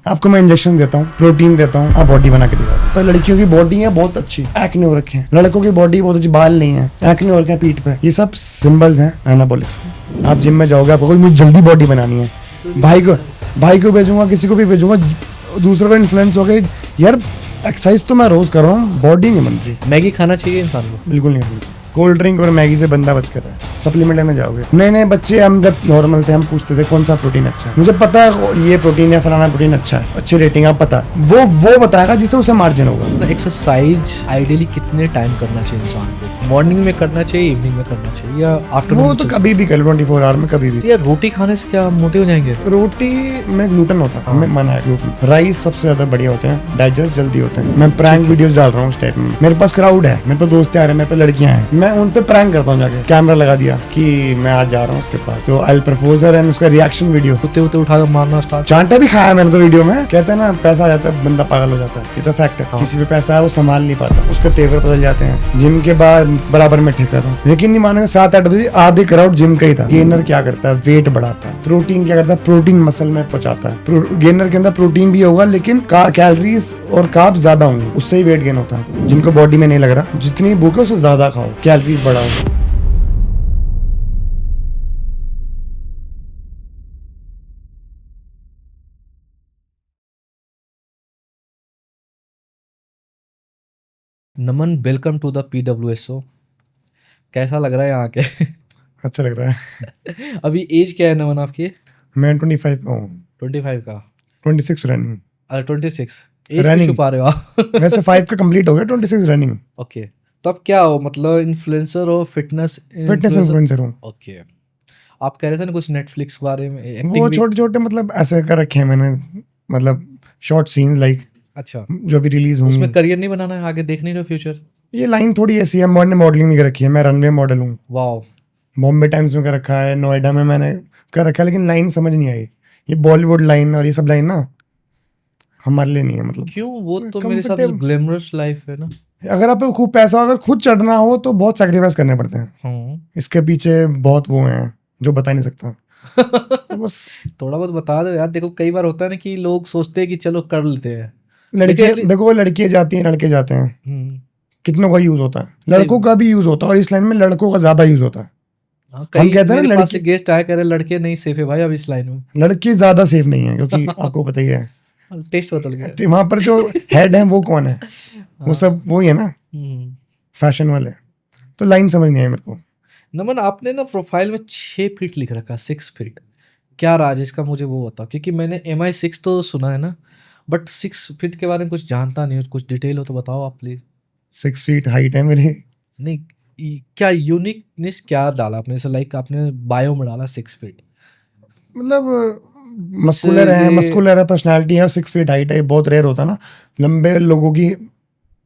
आपको मैं इंजेक्शन देता हूँ, प्रोटीन देता हूँ, आप बॉडी बना के दिखाओ। तो लड़कियों की बॉडी है बहुत अच्छी, एक्ने हो रखे हैं। लड़कों की बॉडी बहुत अच्छी, बाल नहीं है, एक्ने हो रखे हैं पीठ पे। ये सब सिंबल्स हैं एनाबॉलिक्स के। आप जिम में जाओगे, आपको मुझे जल्दी बॉडी बनानी है, भाई को भेजूंगा, किसी को भी भेजूंगा, दूसरों का इन्फ्लुएंस हो गया यार। एक्सरसाइज तो मैं रोज कर रहा हूँ, बॉडी नहीं बन रही। मैगी खाना चाहिए इंसान को? बिल्कुल नहीं खानी चाहिए। कोल्ड ड्रिंक और मैगी से बंदा बच कर रहा है। सप्लीमेंट लेने जाओगे, नए नए बच्चे, हम जब नॉर्मल थे हम पूछते थे कौन सा प्रोटीन अच्छा है। मुझे पता है ये प्रोटीन है, फलाना प्रोटीन अच्छा है, अच्छी रेटिंग आप पता, वो बताएगा जिससे उसे मार्जिन होगा। एक्सरसाइज आइडियली कितने टाइम करना चाहिए इंसान को? मॉर्निंग में करना चाहिए, इवनिंग में करना चाहिए, या आफ्टरनून? वो तो कभी भी कर, 24 आवर में कभी भी। तो यार रोटी खाने से क्या मोटे हो जाएंगे? रोटी में ग्लूटेन होता है, हमें मना है ग्लूटेन। राइस सबसे ज्यादा बढ़िया होते हैं, डाइजेस्ट जल्दी होते हैं। मैं प्रैंक वीडियोस डाल रहा हूँ उस टाइप में। मेरे पास क्राउड है, मेरे पास दोस्त आ रहे हैं, मेरे पास लड़कियां हैं, मैं उन पे प्रैंक करता हूँ। जाके कैमरा लगा दिया कि मैं आज जा रहा हूँ उसके पास, तो आई प्रपोजर एंड उसका रिएक्शन वीडियो। कुत्ते उठा कर मारना स्टार्ट। चांटा भी खाया मैंने तो वीडियो में। कहते हैं ना पैसा आ जाता है बंदा पागल हो जाता है, ये तो फैक्ट है। किसी पे पैसा है वो संभाल नहीं पाता, उसके तेवर बदल जाते हैं। जिम के बाद बराबर में ठेका था, यकीन नहीं मानोगे 7-8 बजे आधे क्राउड जिम का ही था। गेनर क्या करता है, वेट बढ़ाता है। प्रोटीन क्या करता है, प्रोटीन मसल में पहुंचाता है। गेनर के अंदर प्रोटीन भी होगा लेकिन कैलोरीज और कार्ब्स ज्यादा होंगे, उससे ही वेट गेन होता है। जिनको बॉडी में नहीं लग रहा, जितनी भूख है उससे ज्यादा खाओ, कैलोरीज बढ़ाओ। नमन, वेलकम टू द PWSO। कैसा लग रहा है यहाँ के? अच्छा लग रहा है। अभी एज क्या है नमन आपकी? मैं 25 का हूँ। 25 का? 26 रनिंग। 26 as Running। क्यों छुपा रहे हो आप? वैसे 5 का कंप्लीट हो गया, 26 रनिंग। ओके, तो अब क्या हो, मतलब इन्फ्लुएंसर हो, फिटनेस इन्फ्लुएंसर हूँ। ओके, आप कह रहे थे ना कुछ नेटफ्लिक्स बारे में, वो एक्टिंग भी? छोटे छोटे मतलब ऐसे कर रखे हैं मैंने, मतलब शॉर्ट सीन लाइक अच्छा, जो भी रिलीज होंगी। उसमें करियर नहीं बनाना है, आगे देख नहीं रहे फ्यूचर? ये लाइन थोड़ी ऐसी है, मैंने मॉडलिंग भी कर रखी है, मैं रनवे मॉडल हूँ। वाओ। बॉम्बे टाइम्स में कर रखा है, नोएडा में मैंने कर रखा है, लेकिन लाइन समझ नहीं आई। ये बॉलीवुड लाइन और ये सब लाइन ना हमारे लिए नहीं है। मतलब क्यों? वो तो मेरे हिसाब से ग्लैमरस लाइफ है ना। अगर आप पे खूब पैसा हो, अगर खुद चढ़ना हो तो बहुत सैक्रिफाइस करने पड़ते हैं। इसके पीछे बहुत वो हैं जो बता नहीं सकता। तो बस थोड़ा बहुत बता दो यार। देखो कई बार होता है ना कि लोग सोचते हैं कि चलो कर लेते हैं। लड़के, देखो लड़कियां जाती हैं, लड़के जाते हैं, कितनों का यूज होता है, लड़कों का भी यूज होता है, और इस लाइन में लड़कों का ज्यादा यूज होता है। हम कहते हैं ना लड़के गेस्ट आया करे, लड़के नहीं सेफ है भाई अब इस लाइन में। लड़के ज्यादा सेफ नहीं है, क्योंकि आपको पता ही है टेस्ट बदल गया। वहां पर जो हेड है वो कौन है, वो सब वो ही है ना, फैशन वाले। तो लाइन समझ नहीं आई मेरे को। नमन, आपने ना प्रोफाइल में 6 फीट लिख रखा, 6 फीट, क्या राज इसका? मुझे वो बताओ, क्योंकि मैंने MI6 तो सुना है ना, बट 6 फीट के बारे में कुछ जानता नहीं हूँ। कुछ डिटेल हो तो बताओ आप प्लीज। 6 फीट हाइट है मेरी। नहीं, क्या यूनिकनेस क्या डाला आपने? जैसे लाइक आपने बायो में डाला 6 फीट, मतलब मस्कुलर है, पर्सनैलिटी है, 6 फीट हाइट है। बहुत रेयर होता है ना, लंबे लोगों की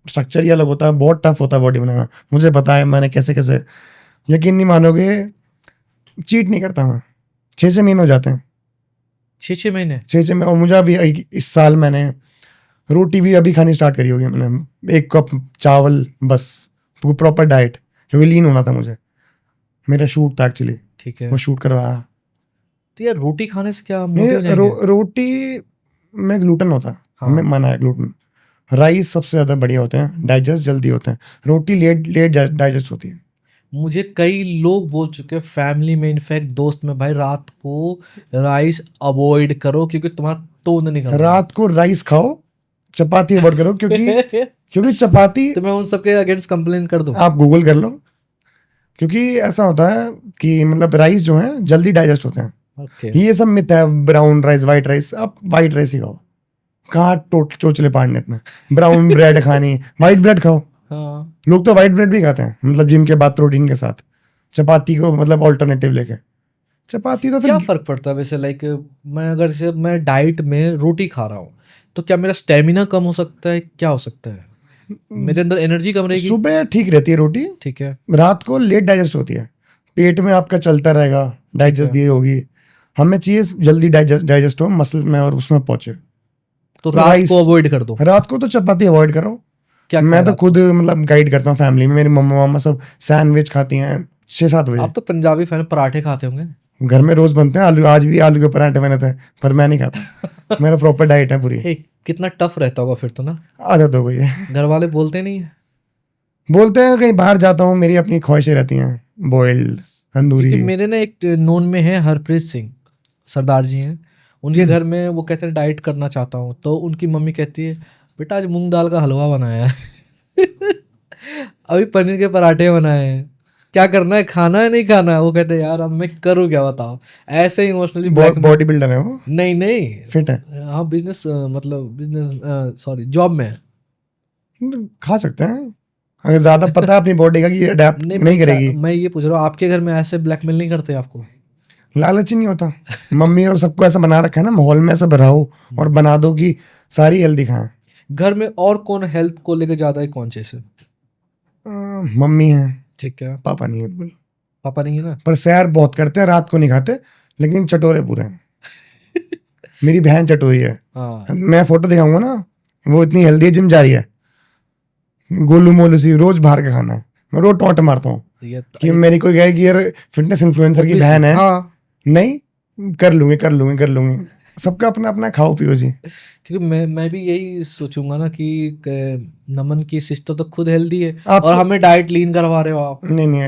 स्ट्रक्चर ही अलग होता है, बहुत टफ होता है बॉडी बनाना। मुझे पता है मैंने कैसे कैसे, यकीन नहीं मानोगे, चीट नहीं करता मैं। 6 महीने हो जाते हैं। 6 महीने? 6 में। और मुझे अभी इस साल मैंने रोटी भी अभी खानी स्टार्ट करी होगी मैंने, 1 कप चावल बस, प्रॉपर डाइट, क्योंकि लीन होना था मुझे। मेरा शूट था एक्चुअली, ठीक है, वो शूट करवाया। तो यार रोटी खाने से क्या मोटे हो जाएंगे? रोटी में ग्लूटेन होता है, हाँ। हमें मना है ग्लूटेन। राइस सबसे ज़्यादा बढ़िया होते हैं, डाइजेस्ट जल्दी होते हैं। रोटी लेट डाइजेस्ट होती है। मुझे कई लोग बोल चुके हैं, फैमिली में, इनफैक्ट दोस्त में, भाई रात को राइस अवॉइड करो क्योंकि तुम्हारा तोंद निकल रहा है। रात को राइस खाओ, चपाती अवॉइड करो, क्योंकि चपाती। तो मैं उन सबके अगेंस्ट कंप्लेन कर दूं? आप गूगल कर लो, क्योंकि ऐसा होता है कि मतलब राइस जो है जल्दी डाइजेस्ट होते हैं। ये सब मिथ है, ब्राउन राइस, व्हाइट राइस। आप व्हाइट राइस ही खाओ, कहाँ चोचले पाड़ने इतने। ब्राउन ब्रेड खानी, व्हाइट ब्रेड खाओ। हाँ। लोग तो व्हाइट ब्रेड भी खाते हैं, मतलब जिम के बाद प्रोटीन के साथ, चपाती को मतलब ऑल्टरनेटिव लेके। चपाती तो फिर क्या फर्क पड़ता है वैसे? लाइक मैं अगर से मैं डाइट में रोटी खा रहा हूँ तो क्या मेरा स्टेमिना कम हो सकता है? क्या हो सकता है? मेरे अंदर एनर्जी कम रहेगी? सुबह ठीक रहती है रोटी, ठीक है। रात को लेट डाइजेस्ट होती है, पेट में आपका चलता रहेगा, डाइजेस्ट देर होगी। हमें चाहिए जल्दी डाइजेस्ट हो मसल में और उसमें पहुंचे। तो रात को अवॉइड कर दो? रात को तो चपाती अवॉइड करो। क्या मैं तो खुद मतलब गाइड करता हूँ फैमिली में। मेरी मम्मा सब सैंडविच खाती हैं 6-7 बजे। आप तो पंजाबी फैन, पराठे खाते होंगे? घर में रोज बनते हैं आलू, आज भी आलू के पराठे बने थे, पर मैं नहीं खाता। मेरा प्रॉपर डाइट है पूरी। हे, कितना टफ रहता होगा फिर तो ना। आदत हो गई है। घर वाले बोलते नहीं है? बोलते हैं कहीं बाहर जाता हूँ, मेरी अपनी ख्वाहिशें रहती हैं, बॉइल्ड, तंदूरी। क्योंकि मेरे ना एक नोन में है हरप्रीत सिंह, सरदार जी हैं, उनके घर में वो कहते हैं डाइट करना चाहता हूँ, तो उनकी मम्मी कहती है बेटा आज मूंग दाल का हलवा बनाया है अभी पनीर के पराठे बनाए हैं, क्या करना है, खाना है नहीं खाना है? वो कहते हैं यार अब मैं करूँ क्या बताओ, ऐसे इमोशनली बॉडी बिल्डर है वो? नहीं नहीं, फिट है? हाँ बिजनेस, मतलब बिजनेस सॉरी जॉब में है। खा सकते हैं अगर ज्यादा पता है अपनी बॉडी का कि अडेप्ट नहीं करेगी। मैं ये पूछ रहा हूँ आपके घर में ऐसे ब्लैकमेल नहीं करते आपको? लालच ही नहीं होता। मम्मी और सबको ऐसा बना रखा है ना, माहौल में ऐसा भराओ और बना दो कि सारी हेल्दी खाएं। घर में और कौन हेल्थ को लेकर ज्यादा कॉन्शियस है? मम्मी है, ठीक है, पापा नहीं है बिल्कुल। पापा नहीं है ना? पर सैर बहुत करते हैं, रात को नहीं खाते, लेकिन चटोरे पूरे हैं। मेरी बहन चटोरी है। हाँ मैं फोटो दिखाऊंगा ना, वो इतनी हेल्दी है, जिम जा रही है, गोलू मोलू सी, रोज बाहर का खाना है। मैं रोज टॉन्ट मारता हूँ ये कि मेरी कोई कहे कि यार फिटनेस इन्फ्लुएंसर की बहन है। हाँ, नहीं, कर लूंगी। सबका अपना अपना खाओ पियो जी। क्योंकि मैं भी यही सोचूंगा ना कि नमन की सिस्टर तो खुद हेल्दी है आप और हमें डाइट लीन करवा रहे हो आप। नहीं,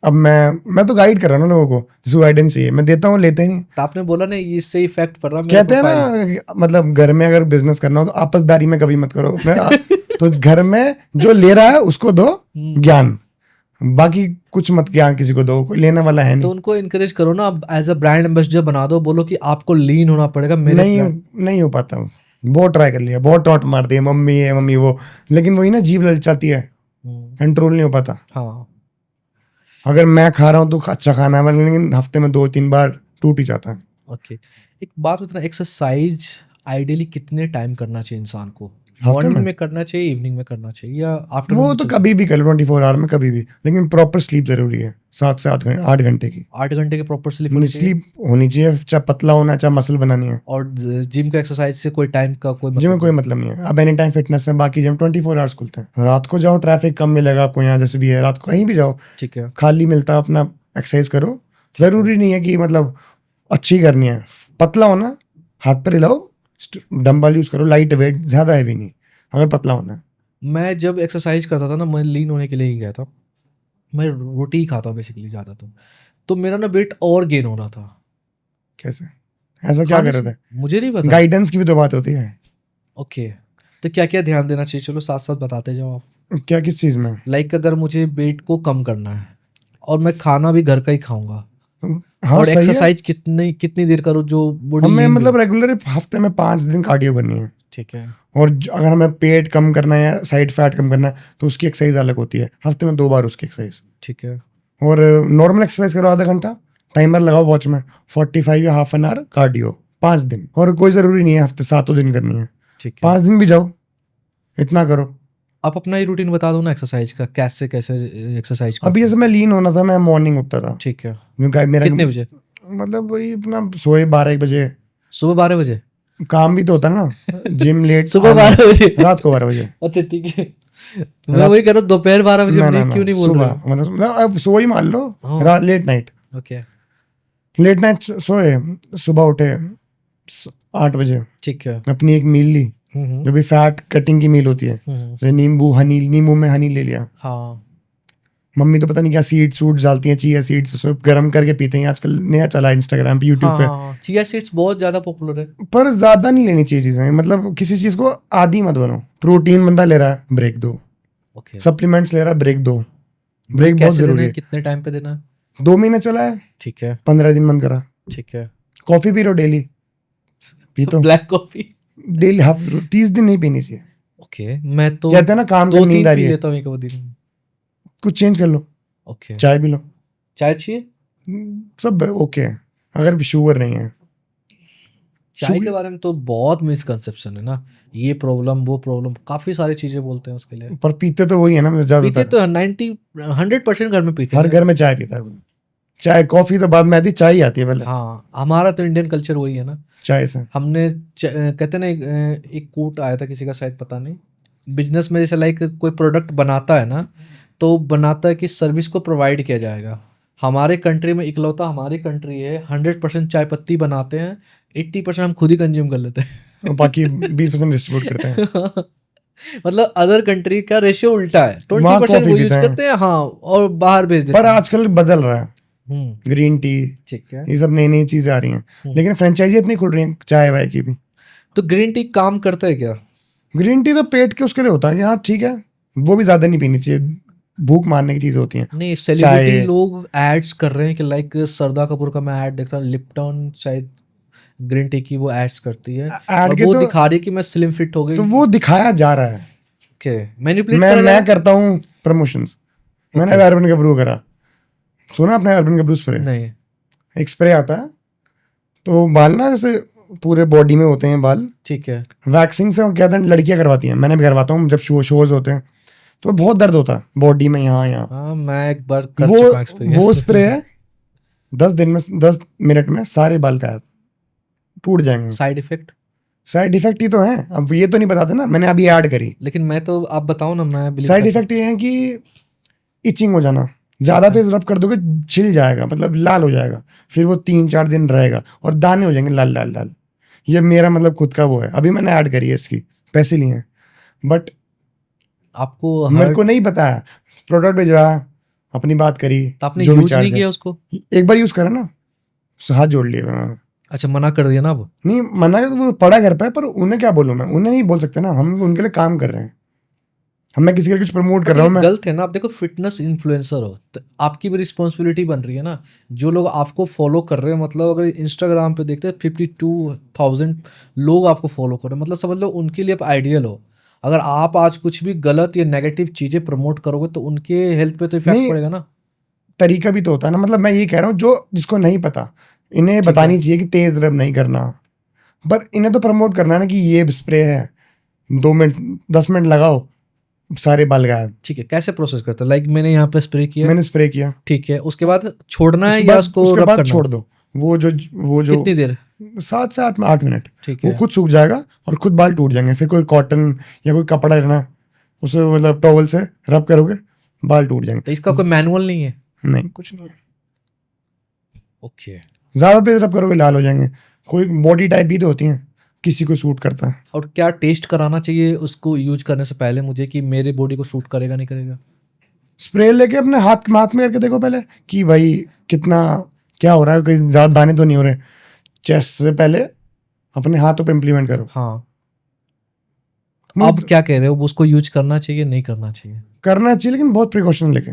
अब मैं तो गाइड कर रहा हूँ ना लोगों को, जिसको गाइडेंस चाहिए मैं देता हूँ, लेते ही नहीं। तो आपने बोला ना इससे इफेक्ट पड़ रहा है मेरे कहते हैं ना, मतलब घर में अगर बिजनेस करना हो तो आपसदारी में कभी मत करो। तो घर में जो ले रहा है उसको दो ज्ञान, बाकी कुछ मत ज्ञान किसी को दो, कोई लेने वाला है तो नहीं। उनको इनकरेज करो ना, एज अ ब्रांड एम्बेसडर बना दो, बोलो कि आपको लीन होना पड़ेगा मेरे नहीं हो पाता। बहुत ट्राई कर लिया, बहुत टॉन्ट मारती है, मम्मी है मम्मी वो, लेकिन वही ना जीभ ललचाती है, कंट्रोल नहीं हो पाता। हाँ अगर मैं खा रहा हूँ तो अच्छा खाना है, लेकिन हफ्ते में 2-3 बार टूट ही जाता है। ओके, एक बात बताना, एक्सरसाइज आइडियली कितने टाइम करना चाहिए इंसान को? हफ्ते मॉर्निंग में? में करना चाहिए, इवनिंग में करना चाहिए, या वो आफ्टरनून? तो कभी भी कर लो, 24 आवर में कभी भी, लेकिन प्रॉपर स्लीप जरूरी है, 7 से 8 घंटे की 8 घंटे की प्रॉपर स्लीप होनी चाहिए। स्लीप होनी चाहिए, चाहे पतला होना चाहे मसल बनानी है। और जिम का एक्सरसाइज से कोई टाइम का कोई जिम में मतलब कोई मतलब नहीं है। अब एनी टाइम फिटनेस है, बाकी जिम 24 आवर्स खुलते हैं। रात को जाओ, ट्रैफिक कम मिलेगा आपको, यहाँ जैसे भी है, रात को कहीं भी जाओ, ठीक है। खाली मिलता है, अपना एक्सरसाइज करो। जरूरी नहीं है कि मतलब अच्छी करनी है, पतला होना, हाथ पर हिलाओ, डंबल यूज करो, लाइट वेट, ज्यादा हैवी नहीं, अगर पतला होना है। मैं जब एक्सरसाइज करता था ना, मैं लीन होने के लिए ही गया था, मैं रोटी ही खाता हूँ बेसिकली ज़्यादा, तो मेरा ना वेट और गेन हो रहा था। कैसे, ऐसा क्या खाने कर से? रहे थे? मुझे नहीं पता। गाइडेंस की भी तो बात होती है। ओके, तो क्या क्या ध्यान देना चाहिए? चलो साथ साथ बताते जाओ आप। क्या, किस चीज में? लाइक अगर मुझे वेट को कम करना है और मैं खाना भी घर का ही खाऊंगा, हाँ और सही है। एक्सरसाइज कितनी देर करूँ जो बॉडी हमें लीन मतलब रेगुलर हफ्ते में 5 दिन कार्डियो करनी है। ठीक है। और अगर हमें पेट कम करना है या साइड फैट कम करना है तो उसकी एक्सरसाइज अलग होती है, हफ्ते में 2 बार उसकी एक्सरसाइज। ठीक है। और नॉर्मल एक्सरसाइज करो आधा घंटा, टाइमर लगाओ वॉच में, 45 या हाफ एन आवर कार्डियो, 5 दिन। और कोई जरूरी नहीं है हफ्ते 7 दिन करनी है, ठीक है। 5 दिन भी जाओ, इतना करो। आप अपना ही रूटीन बता दो ना एक्सरसाइज का, कैसे कैसे एक्सरसाइज अभी जैसे मैं लीन होना था, मैं मॉर्निंग उठता था। ठीक है। क्योंकि मेरा कितने बजे? मतलब वही अपना सोए 12-1 बजे। सुबह 12 बजे? काम भी तो होता है ना, जिम लेट। सुबह 12 बजे? रात को 12 बजे। अच्छा ठीक है, मैं वही कह रहा हूँ दोपहर 12 बजे, ना, क्यों नहीं बोल रहे हो? सुबह, मतलब अब सो ही मान लो, हाँ। Late night. Okay, late night सोए, सुबह उठे 8 बजे, ठीक है। अपनी एक मील ली, जो भी फैट कटिंग की मील होती है, जैसे नींबू में हनी ले लिया। हाँ, मम्मी तो पता नहीं क्या सीड्स डालती हैं, चिया सीड्स, उसको गर्म करके पीते हैं, आजकल नया चला है इंस्टाग्राम पे, यूट्यूब पे। हाँ, चिया सीड्स बहुत ज्यादा पॉपुलर है। पर ज्यादा नहीं लेनी चाहिए चीजें, मतलब किसी चीज को आदी मत बनो। प्रोटीन बंदा ले रहा है, ब्रेक दो। ओके, सप्लीमेंट्स ले रहा है, ब्रेक दो। ब्रेक बहुत कैसे देना जरूरी है, है। कितने टाइम पे देना है? 2 महीने चला है, ठीक है। 15 दिन बंद करा। ठीक है। Coffee P low daily, P तो ब्लैक कॉफी डेली, 30 दिन नहीं पीनी चाहिए। ओके, मैं तो कहते हैं ना काम का 2-3 नींद आ पी रही है, लेता हूँ एक दिन। कुछ चेंज कर लो, ओके, चाय पी लो, चाय चाहिए? सब ओके है, अगर शुगर नहीं है। चाय के बारे में तो बहुत मिसकंसेप्शन है ना, ये प्रॉब्लम वो प्रॉब्लम, काफी सारी चीजें बोलते हैं उसके लिए। पर पीते तो वही है ना पीते ज्यादातर। तो 100% घर में पीते हर हैं। घर में चाय पीता है कोई। चाय कॉफी तो बाद में आती, चाय ही आती है पहले। हाँ, हमारा तो इंडियन कल्चर वही है ना, चाय से हमने कहते ना एक कोट आया था किसी का, शायद पता नहीं, बिजनेस में जैसे लाइक कोई प्रोडक्ट बनाता है ना, तो बनाता है कि सर्विस को प्रोवाइड किया जाएगा, हमारे कंट्री में इकलौता हमारी कंट्री है 100% चाय पत्ती बनाते हैं, 80% हम खुद ही कंज्यूम कर लेते हैं। और बाकी 20% डिस्ट्रीब्यूट करते हैं। मतलब अदर कंट्री का रेशियो उल्टा है, वहाँ 20% कॉफी वो यूज पीते हैं। करते हैं, हाँ, और बाहर भेज देते पर हैं। आजकल बदल रहा है, हम्म, ग्रीन टी, ठीक है। ये सब नई नई चीजें आ रही हैं, लेकिन फ्रेंचाइजी इतनी खुल रही हैं चाय वाय की भी। तो ग्रीन टी काम करता है क्या? ग्रीन टी तो पेट के उसके लिए होता है कि हाँ ठीक है, वो भी ज्यादा नहीं पीनी चाहिए, भूख मारने की चीज होती हैं। नहीं, सेलिब्रिटी लोग एड्स कर रहे हैं कि लाइक श्रद्धा कपूर का मैं ऐड देखता हूँ, लिप्टन शायद ग्रीन टी की वो एड्स करती है, ऐड और के वो तो दिखा रही है कि मैं स्लिम फिट हो गई। तो वो दिखाया जा रहा है। ओके, मैनिपुलेट करा जा रहा मैं है? करता हूँ प्रमोशंस। मैंने Okay. अर्बन गब्रू करा, सुना आपने अर्बन गब्रू स्प्रे? नहीं। एक स्प्रे आता है, तो बाल ना जैसे पूरे बॉडी में होते हैं बाल, ठीक है। वैक्सिंग से क्या कहते हैं लड़कियां करवाती हैं, मैंने भी करवाता हूँ जब शोज होते हैं, तो बहुत दर्द होता है बॉडी में यहाँ यहाँ। हाँ, मैं एक बार कर चुका हूँ experience। वो स्प्रे है, 10 मिनट में सारे बाल गायब, टूट जाएंगे। Side effect? साइड इफेक्ट ही तो है, अब ये तो नहीं बताते ना, मैंने अभी ऐड करी। लेकिन मैं तो, आप बताओ ना, मैं believe साइड कर इफेक्ट ये है कि इचिंग हो जाना, ज्यादा तेज रब कर दोगे छिल जाएगा, मतलब लाल हो जाएगा, फिर वो 3-4 दिन रहेगा और दाने हो जाएंगे लाल लाल लाल। ये मेरा मतलब खुद का वो है, अभी मैंने ऐड करी है इसकी, पैसे लिए हैं, बट आपको मेरे को नहीं पता है। प्रोडक्ट भिजवाया, अपनी बात करी, तो आपने जो भी यूज चार्ज नहीं है। किया उसको? एक बार यूज करा ना, हाथ जोड़ लिए मैंने। अच्छा, मना कर दिया ना अब? नहीं मना कर, वो पड़ा घर पे, पर उन्हें क्या बोलूं मैं, उन्हें नहीं बोल सकते ना, हम उनके लिए काम कर रहे हैं, हम मैं किसी के लिए कुछ प्रमोट कर रहा हूँ मैं। गलत है ना। आप देखो, फिटनेस इन्फ्लुएंसर हो तो आपकी भी रिस्पॉन्सिबिलिटी बन रही है ना। जो लोग आपको फॉलो कर रहे हैं, मतलब अगर इंस्टाग्राम पे देखते हैं 52,000 लोग आपको फॉलो कर रहे हैं, मतलब समझ लो उनके लिए आप आइडियल हो। अगर आप आज कुछ भी गलत या नेगेटिव चीजें प्रमोट करोगे तो उनके हेल्थ पे तो इफेक्ट नहीं, पड़ेगा ना। तरीका भी तो होता है ना, मतलब मैं ये कह रहा हूँ जो जिसको नहीं पता, इन्हें बतानी चाहिए कि तेज रब नहीं करना, पर इन्हें तो प्रमोट करना है ना कि ये स्प्रे है, 2 मिनट 10 मिनट लगाओ, सारे बाल गायब। ठीक है, कैसे प्रोसेस करते हैं? लाइक मैंने यहाँ पे स्प्रे किया, मैंने स्प्रे किया, ठीक है, उसके बाद छोड़ना है उसके या बाद उसको रब करना छोड़ है? दो। वो जो कितनी देर? 7 से 8 मिनट, ठीक वो है। खुद सूख जाएगा और खुद बाल टूट जाएंगे। फिर कोई कॉटन या कोई कपड़ा लेना है, उसे मतलब टॉवल से रब करोगे, बाल टूट जाएंगे। तो इसका कोई मैनुअल नहीं है? नहीं, कुछ नहीं है। ओके। ज्यादा तेज रब करोगे लाल हो जाएंगे। कोई बॉडी टाइप भी तो होती है, किसी को सूट करता है। और क्या टेस्ट कराना चाहिए उसको यूज करने से पहले मुझे, कि मेरे बॉडी को सूट करेगा नहीं करेगा? स्प्रे लेके अपने हाथ में करके देखो पहले कि भाई कितना क्या हो रहा है, कहीं ज्यादा दाने तो नहीं हो रहे। चेस्ट से पहले अपने हाथों पे इम्प्लीमेंट करो। हाँ। अब क्या कह रहे हो, उसको यूज करना चाहिए नहीं करना चाहिए? करना चाहिए, लेकिन बहुत प्रिकॉशन लेके।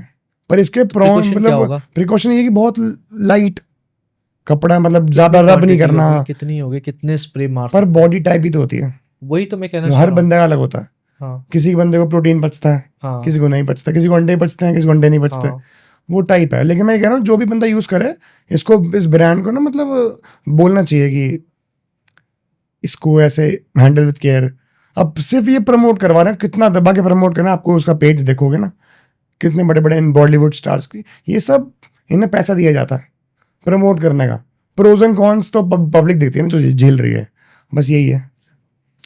पर इसके precaution क्या होगा? प्रिकॉशन ये कि बहुत लाइट कपड़ा, मतलब ज्यादा रब नहीं करना। कितनी होगी, कितने स्प्रे मार पर बॉडी टाइप भी तो होती है, वही तो मैं कहना जो चाह हर रहा हूँ। बंदे का अलग होता है। हाँ। किसी बंदे को प्रोटीन पचता है, हाँ। किसी को नहीं पचता, किसी को अंडे पचते हैं, किसी को अंडे नहीं पचते। हाँ। वो टाइप है। लेकिन मैं कह रहा हूँ जो भी बंदा यूज करे इसको, इस ब्रांड को ना, मतलब बोलना चाहिए कि इसको ऐसे हैंडल विद केयर। अब सिर्फ ये प्रमोट करवा रहे हैं, कितना दबा के प्रमोट करना। आपको उसका पेज देखोगे ना, कितने बड़े बड़े बॉलीवुड स्टार्स की, ये सब इन्हें पैसा दिया जाता है प्रमोट करने का। प्रोज एंड कॉन्स तो पब्लिक देखती है ना, जो झेल रही है, बस यही है।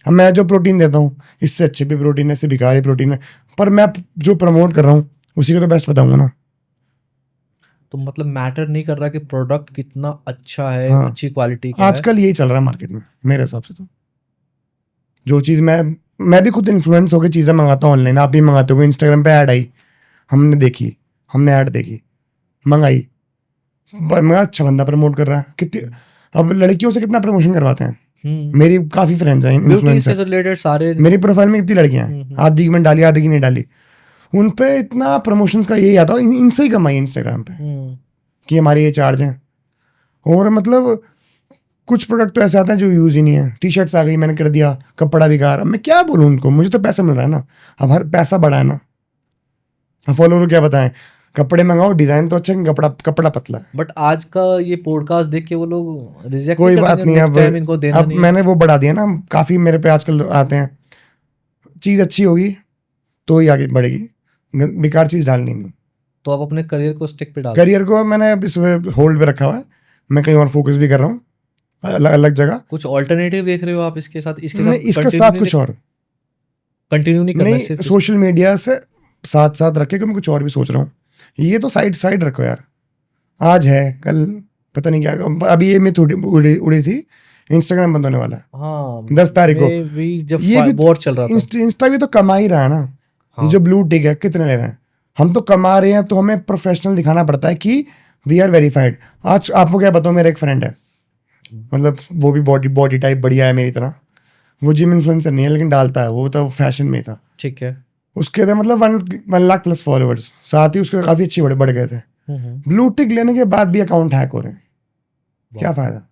अब मैं जो प्रोटीन देता हूँ, इससे अच्छे भी प्रोटीन है, इससे बेकार प्रोटीन है, पर मैं जो प्रमोट कर रहा हूँ उसी को तो बेस्ट बताऊंगा ना। तो मतलब मैटर नहीं कर रहा कि प्रोडक्ट कितना अच्छा है, हाँ, अच्छी क्वालिटी का है। आजकल यही चल रहा है मार्केट में मेरे हिसाब से। तो जो चीज़ मैं भी खुद इन्फ्लुएंस होकर चीज़ें मंगाता हूँ ऑनलाइन, आप भी मंगाते हो। इंस्टाग्राम पे ऐड आई, हमने देखी, हमने ऐड देखी, मंगाई, मैं अच्छा बंदा प्रमोट कर रहा है। कितनी अब लड़कियों से कितना प्रमोशन करवाते हैं। मेरी काफ़ी फ्रेंड्स हैं ब्यूटी से इन्फ्लुएंसर, रिलेटेड सारे। मेरी प्रोफाइल में कितनी लड़कियां हैं, आधी की मैंने डाली, आधी की नहीं डाली। उन पे इतना प्रमोशंस का यही आता है, इनसे ही कमाई इंस्टाग्राम पे कि हमारे ये चार्ज हैं। और मतलब कुछ प्रोडक्ट तो ऐसे आते हैं जो यूज़ ही नहीं है। टी शर्ट्स आ गई, मैंने कर दिया, कपड़ा बेकार। अब मैं क्या बोलूँ उनको, मुझे तो पैसा मिल रहा है ना। अब हर पैसा बढ़ा है ना, फॉलोअर क्या बताएं, कपड़े मंगाओ, डिजाइन तो अच्छा है, कपड़ा पतला है। बट आज का ये पॉडकास्ट देख के वो लोग रिजेक्ट कोई बात नहीं, अब नहीं। मैंने वो बढ़ा दिया ना, काफ़ी मेरे पे आजकल आते हैं। चीज़ अच्छी होगी तो ही आगे बढ़ेगी, बेकार चीज़ डालनी नहीं। तो आप अपने करियर को स्टिक पे डाल। करियर को मैंने अब इस होल्ड पे रखा हुआ है, मैं कहीं और फोकस भी कर रहा हूँ, अलग अलग जगह। कुछ ऑल्टरनेटिव देख रहे हो आप इसके साथ? नहीं, इसके साथ कुछ और कंटिन्यू नहीं करना, नहीं, सोशल मीडिया से साथ साथ रखे कि मैं कुछ और भी सोच रहा हूँ। ये तो साइड रखो यार, आज है कल पता नहीं क्या। अभी ये मिथ उड़ी थी, इंस्टाग्राम बंद होने वाला है हाँ 10 तारीख को। भी जब ये भी वॉर चल रहा था। इंस्टा भी तो कमा ही रहा है ना। हाँ। ये जो ब्लू टिक है कितने ले रहे हैं, हम तो कमा रहे हैं, तो हमें प्रोफेशनल दिखाना पड़ता है कि वी आर वेरीफाइड। आज आपको क्या बताऊँ, मेरा एक फ्रेंड है, मतलब वो भी बॉडी टाइप बढ़िया है मेरी तरह, वो जिम इन्फ्लुएंसर नहीं है लेकिन डालता है, वो तो फैशन में था। ठीक है। उसके थे मतलब 1 लाख प्लस फॉलोअर्स, साथ ही उसके काफी अच्छे बढ़ गए थे। ब्लू टिक लेने के बाद भी अकाउंट हैक हो रहे हैं, क्या फायदा?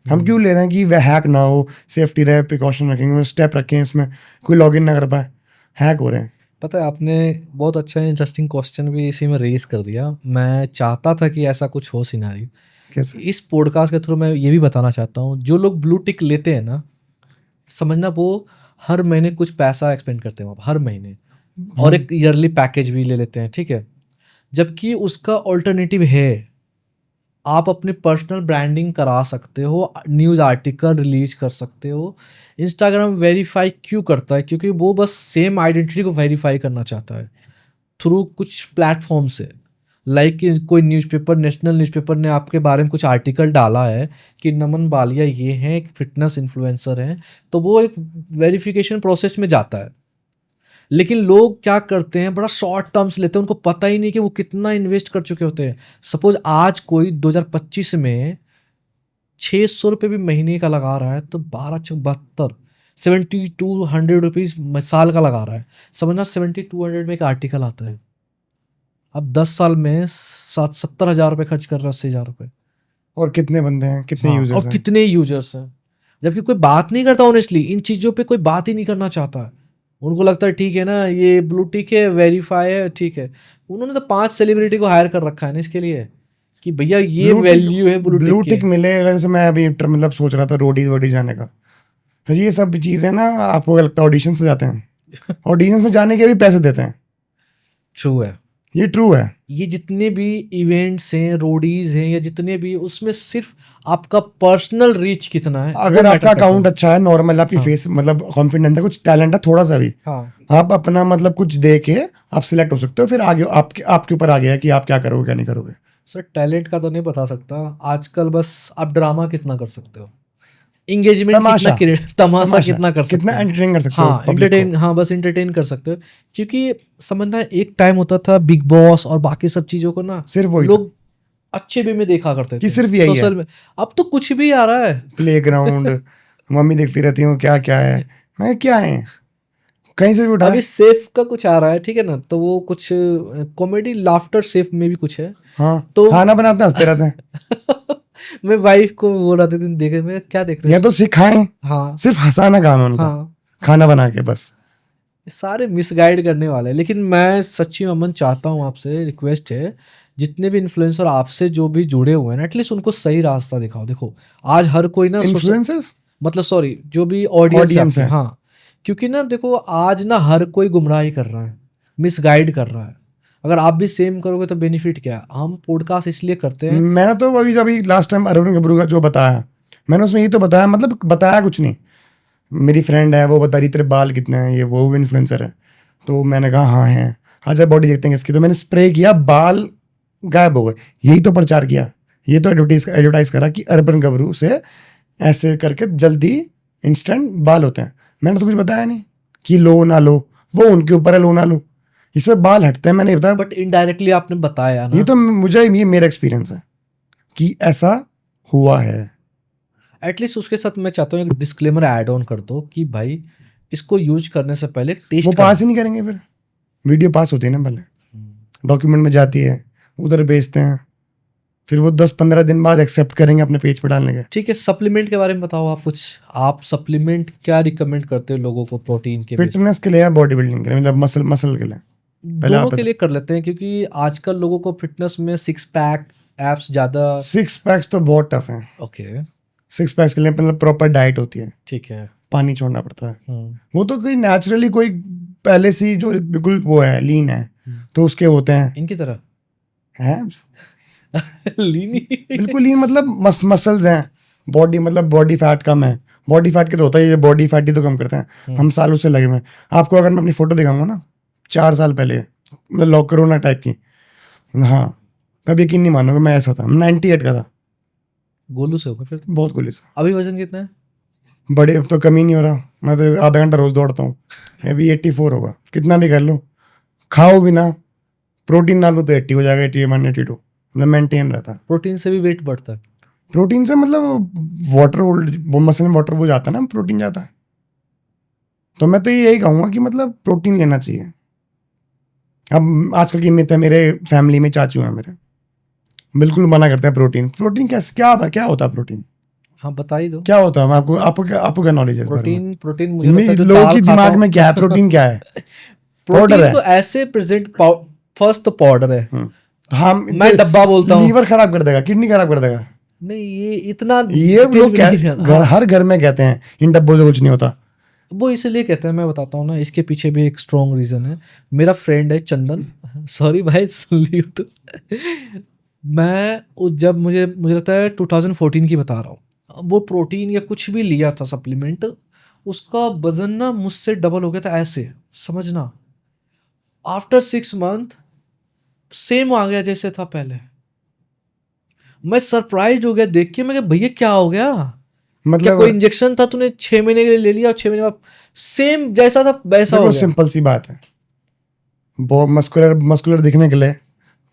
हम क्यों ले रहे हैं कि वह हैक ना हो, सेफ्टी रहे, प्रिकॉशन रखेंगे, स्टेप रखें, इसमें कोई लॉगिन ना कर पाए, हैक हो रहे हैं। पता है आपने बहुत अच्छा इंटरेस्टिंग क्वेश्चन भी इसी में रेज कर दिया। मैं चाहता था कि ऐसा कुछ हो सिनारियो। कैसे? इस पॉडकास्ट के थ्रू मैं ये भी बताना चाहता हूँ, जो लोग ब्लू टिक लेते हैं ना, समझना वो हर महीने कुछ पैसा एक्सपेंड करते हैं आप, हर महीने, और एक ईयरली पैकेज भी ले लेते हैं, ठीक है। जबकि उसका ऑल्टरनेटिव है, आप अपने पर्सनल ब्रांडिंग करा सकते हो, न्यूज़ आर्टिकल रिलीज कर सकते हो। इंस्टाग्राम वेरीफाई क्यों करता है? क्योंकि वो बस सेम आइडेंटिटी को वेरीफाई करना चाहता है थ्रू कुछ प्लेटफॉर्म से। लाइक कोई न्यूज़पेपर, नेशनल न्यूज़पेपर ने आपके बारे में कुछ आर्टिकल डाला है कि नमन बालिया ये हैं, एक फिटनेस इन्फ्लुएंसर हैं, तो वो एक वेरिफिकेशन प्रोसेस में जाता है। लेकिन लोग क्या करते हैं, बड़ा शॉर्ट टर्म्स लेते हैं, उनको पता ही नहीं कि वो कितना इन्वेस्ट कर चुके होते हैं। सपोज आज कोई 2025 में 600 रुपये भी महीने का लगा रहा है, तो 12×72 7200 रुपीज़ साल का लगा रहा है। समझना 7200 में एक आर्टिकल आता है। अब 10 साल में 70,000 रुपये खर्च कर रहा है, 80,000 रुपये। और कितने बंदे हैं, कितने हाँ, यूजर्स और हैं? कितने यूजर्स हैं, जबकि कोई बात नहीं करता। ऑनेस्टली इन चीज़ों पे कोई बात ही नहीं करना चाहता। उनको लगता है ठीक है ना, ये ब्लू टिक है, वेरीफाई है, ठीक है। उन्होंने तो 5 सेलिब्रिटी को हायर कर रखा है ना इसके लिए कि भैया ये वैल्यू है ब्लू टिक की। मिले। जैसे मैं अभी मतलब सोच रहा था रोडी जाने का, तो ये सब चीजें ना आपको क्या लगता है ऑडिशन से जाते हैं? ऑडिशन में जाने के भी पैसे देते हैं। ट्रू है, ये ट्रू है। ये जितने भी इवेंट्स हैं, रोडीज हैं, या जितने भी, उसमें सिर्फ आपका पर्सनल रीच कितना है। अगर आपका अकाउंट अच्छा है, नॉर्मल आपकी फेस मतलब कॉन्फिडेंस है, कुछ टैलेंट है थोड़ा सा भी, हाँ, आप अपना मतलब कुछ दे के आप सिलेक्ट हो सकते हो। फिर आगे आपके ऊपर आ गया कि आप क्या करोगे क्या नहीं करोगे। सर टैलेंट का तो नहीं बता सकता आजकल, बस आप ड्रामा कितना कर सकते हो, इंगेजमेंट कितना, तमाशा कितना कर सकते कितना हो, एंटरटेन कर सकते हो हाँ public को। एंटरटेन, हाँ बस एंटरटेन कर सकते हो। क्योंकि समझना एक टाइम होता था बिग बॉस और बाकी सब चीज़ों को ना सिर्फ वही लोग अच्छे वे में देखा करते कि थे, सिर्फ यही है। सोशल में। अब तो कुछ भी आ रहा है, प्लेग्राउंड मम्मी देखती रहती हूँ क्या क्या है, मैं क्या है, कहीं से भी उठा। अभी सेफ का कुछ आ रहा है, ठीक है ना, तो वो कुछ कॉमेडी लाफ्टर सेफ में भी कुछ है। हाँ, तो खाना बनाते हंसते रहते हैं। मैं वाइफ को बोल रहा था दिन देखे, मैं क्या देख रहे या तो सिखाएं, हाँ सिर्फ हंसाना काम है उनका, हाँ, खाना बना के बस। ये सारे मिसगाइड करने वाले हैं। लेकिन मैं सच्ची अमन चाहता हूँ, आपसे रिक्वेस्ट है, जितने भी इन्फ्लुएंसर आपसे जो भी जुड़े हुए हैं ना, एटलीस्ट उनको सही रास्ता दिखाओ। देखो आज हर कोई ना इन्फ्लुएंसर्स मतलब सॉरी जो भी ऑडियंस है, हाँ, क्योंकि ना देखो आज ना हर कोई गुमराही कर रहा है, मिसगाइड कर रहा है। अगर आप भी सेम करोगे तो बेनिफिट क्या है? हम पॉडकास्ट इसलिए करते हैं, मैंने तो अभी लास्ट टाइम अरविंद गबरू का जो बताया, मैंने उसमें ये तो बताया, मतलब बताया कुछ नहीं। मेरी फ्रेंड है वो बता रही तेरे बाल कितने हैं, ये वो इन्फ्लुएंसर है, तो मैंने कहा हाँ हैं, अच्छा बॉडी देखते हैं इसकी, तो मैंने स्प्रे किया, बाल गायब हो गए। यही तो प्रचार किया, ये तो एडवर्टाइज करा कि अर्बन गबरू से ऐसे करके जल्दी इंस्टेंट बाल होते हैं। मैंने तो कुछ बताया नहीं कि लो ना लो, वो उनके ऊपर है, लो ना लो, इससे बाल हटते हैं, मैंने बताया। बट इनडायरेक्टली आपने बताया ना, ये तो ये मेरा एक्सपीरियंस है कि ऐसा हुआ है। एटलीस्ट उसके साथ मैं चाहता हूँ एक डिस्क्लेमर ऐड ऑन कर दो कि भाई इसको यूज करने से पहले टेस्ट वो पास ही नहीं करेंगे, फिर वीडियो पास होती है ना, पहले डॉक्यूमेंट में जाती है, उधर भेजते हैं, फिर वो 10-15 दिन बाद एक्सेप्ट करेंगे अपने पेज पर डालने के। ठीक है, सप्लीमेंट के बारे में बताओ आप कुछ। आप सप्लीमेंट क्या रिकमेंड करते हो लोगों को प्रोटीन के? फिटनेस के लिए या बॉडी बिल्डिंग के लिए, मतलब मसल के लिए? दोनों के लिए कर लेते हैं, क्योंकि आजकल लोगों को फिटनेस में 6 पैक एप्स ज़्यादा। 6 पैक्स तो बहुत टफ है। ओके, 6 पैक्स के लिए मतलब प्रॉपर डाइट होती है, ठीक है, पानी छोड़ना पड़ता है। वो तो कोई नेचुरली कोई पहले से जो बिल्कुल वो है लीन है, तो उसके होते हैं इनकी तरह एब्स। लीनी बिल्कुल लीन मतलब मसल्स हैं, बॉडी मतलब बॉडी फैट कम है। बॉडी फैट के तो होता है, ये बॉडी फैट ही तो कम करते हैं। हम सालों से लगे हुए हैं। आपको अगर मैं अपनी फोटो दिखाऊंगा ना 4 साल पहले, मतलब कोरोना टाइप की, हाँ कभी यकीन नहीं मानोगे, मैं ऐसा था, 98 का था, गोलू से होगा फिर तो। बहुत गोली था। अभी वजन कितना है? बड़े अब तो कमी नहीं हो रहा, मैं तो आधा घंटा रोज दौड़ता हूँ, अभी 84 होगा, कितना भी कर लो, खाओ भी ना, प्रोटीन ना लो तो 80 हो जाएगा, 81 82, मतलब मेंटेन रहता है। प्रोटीन से भी वेट बढ़ता है? प्रोटीन से मतलब वाटर वो मसल में वाटर वो जाता है ना, प्रोटीन जाता है। तो मैं तो यही कहूँगा कि मतलब प्रोटीन लेना चाहिए। अब आजकल की मिथ है, मेरे फैमिली में चाचू हैं मेरे, बिल्कुल मना करते हैं प्रोटीन। प्रोटीन कैसे, क्या होता है प्रोटीन, हाँ बता ही दो। क्या होता है? मैं आपको क्या नॉलेज है इस बारे में? प्रोटीन मुझे लगता है जो लोगों दाल की खाता दिमाग हूँ। में क्या है, प्रोटीन क्या है? प्रोटीन पाउडर है। को ऐसे प्रेजेंट, फर्स्ट तो पाउडर है। हाँ, मैं डब्बा बोलता हूँ। लीवर खराब कर देगा, किडनी खराब कर देगा। नहीं ये इतना ये डिटेल लोग में नहीं जाना। घर, हर घर में कहते हैं इन डब्बों से कुछ नहीं होता। वो इसलिए कहते हैं, मैं बताता हूँ ना, इसके पीछे भी एक स्ट्रॉन्ग रीजन है। मेरा फ्रेंड है चंदन, सॉरी भाई सुन लियो तो। जब मुझे लगता है 2014 की बता रहा हूँ, वो प्रोटीन या कुछ भी लिया था सप्लीमेंट, उसका वजन ना मुझसे डबल हो गया था, ऐसे समझना। आफ्टर 6 मंथ सेम आ गया जैसे था पहले। मैं सरप्राइज हो गया देख के, मैं भैया क्या हो गया? क्या मतलब कोई इंजेक्शन था तूने 6 महीने के लिए ले लिया और 6 महीने बाद सेम जैसा था वैसा हो देखो गया? सिंपल सी बात है, बहुत मस्कुलर दिखने के लिए,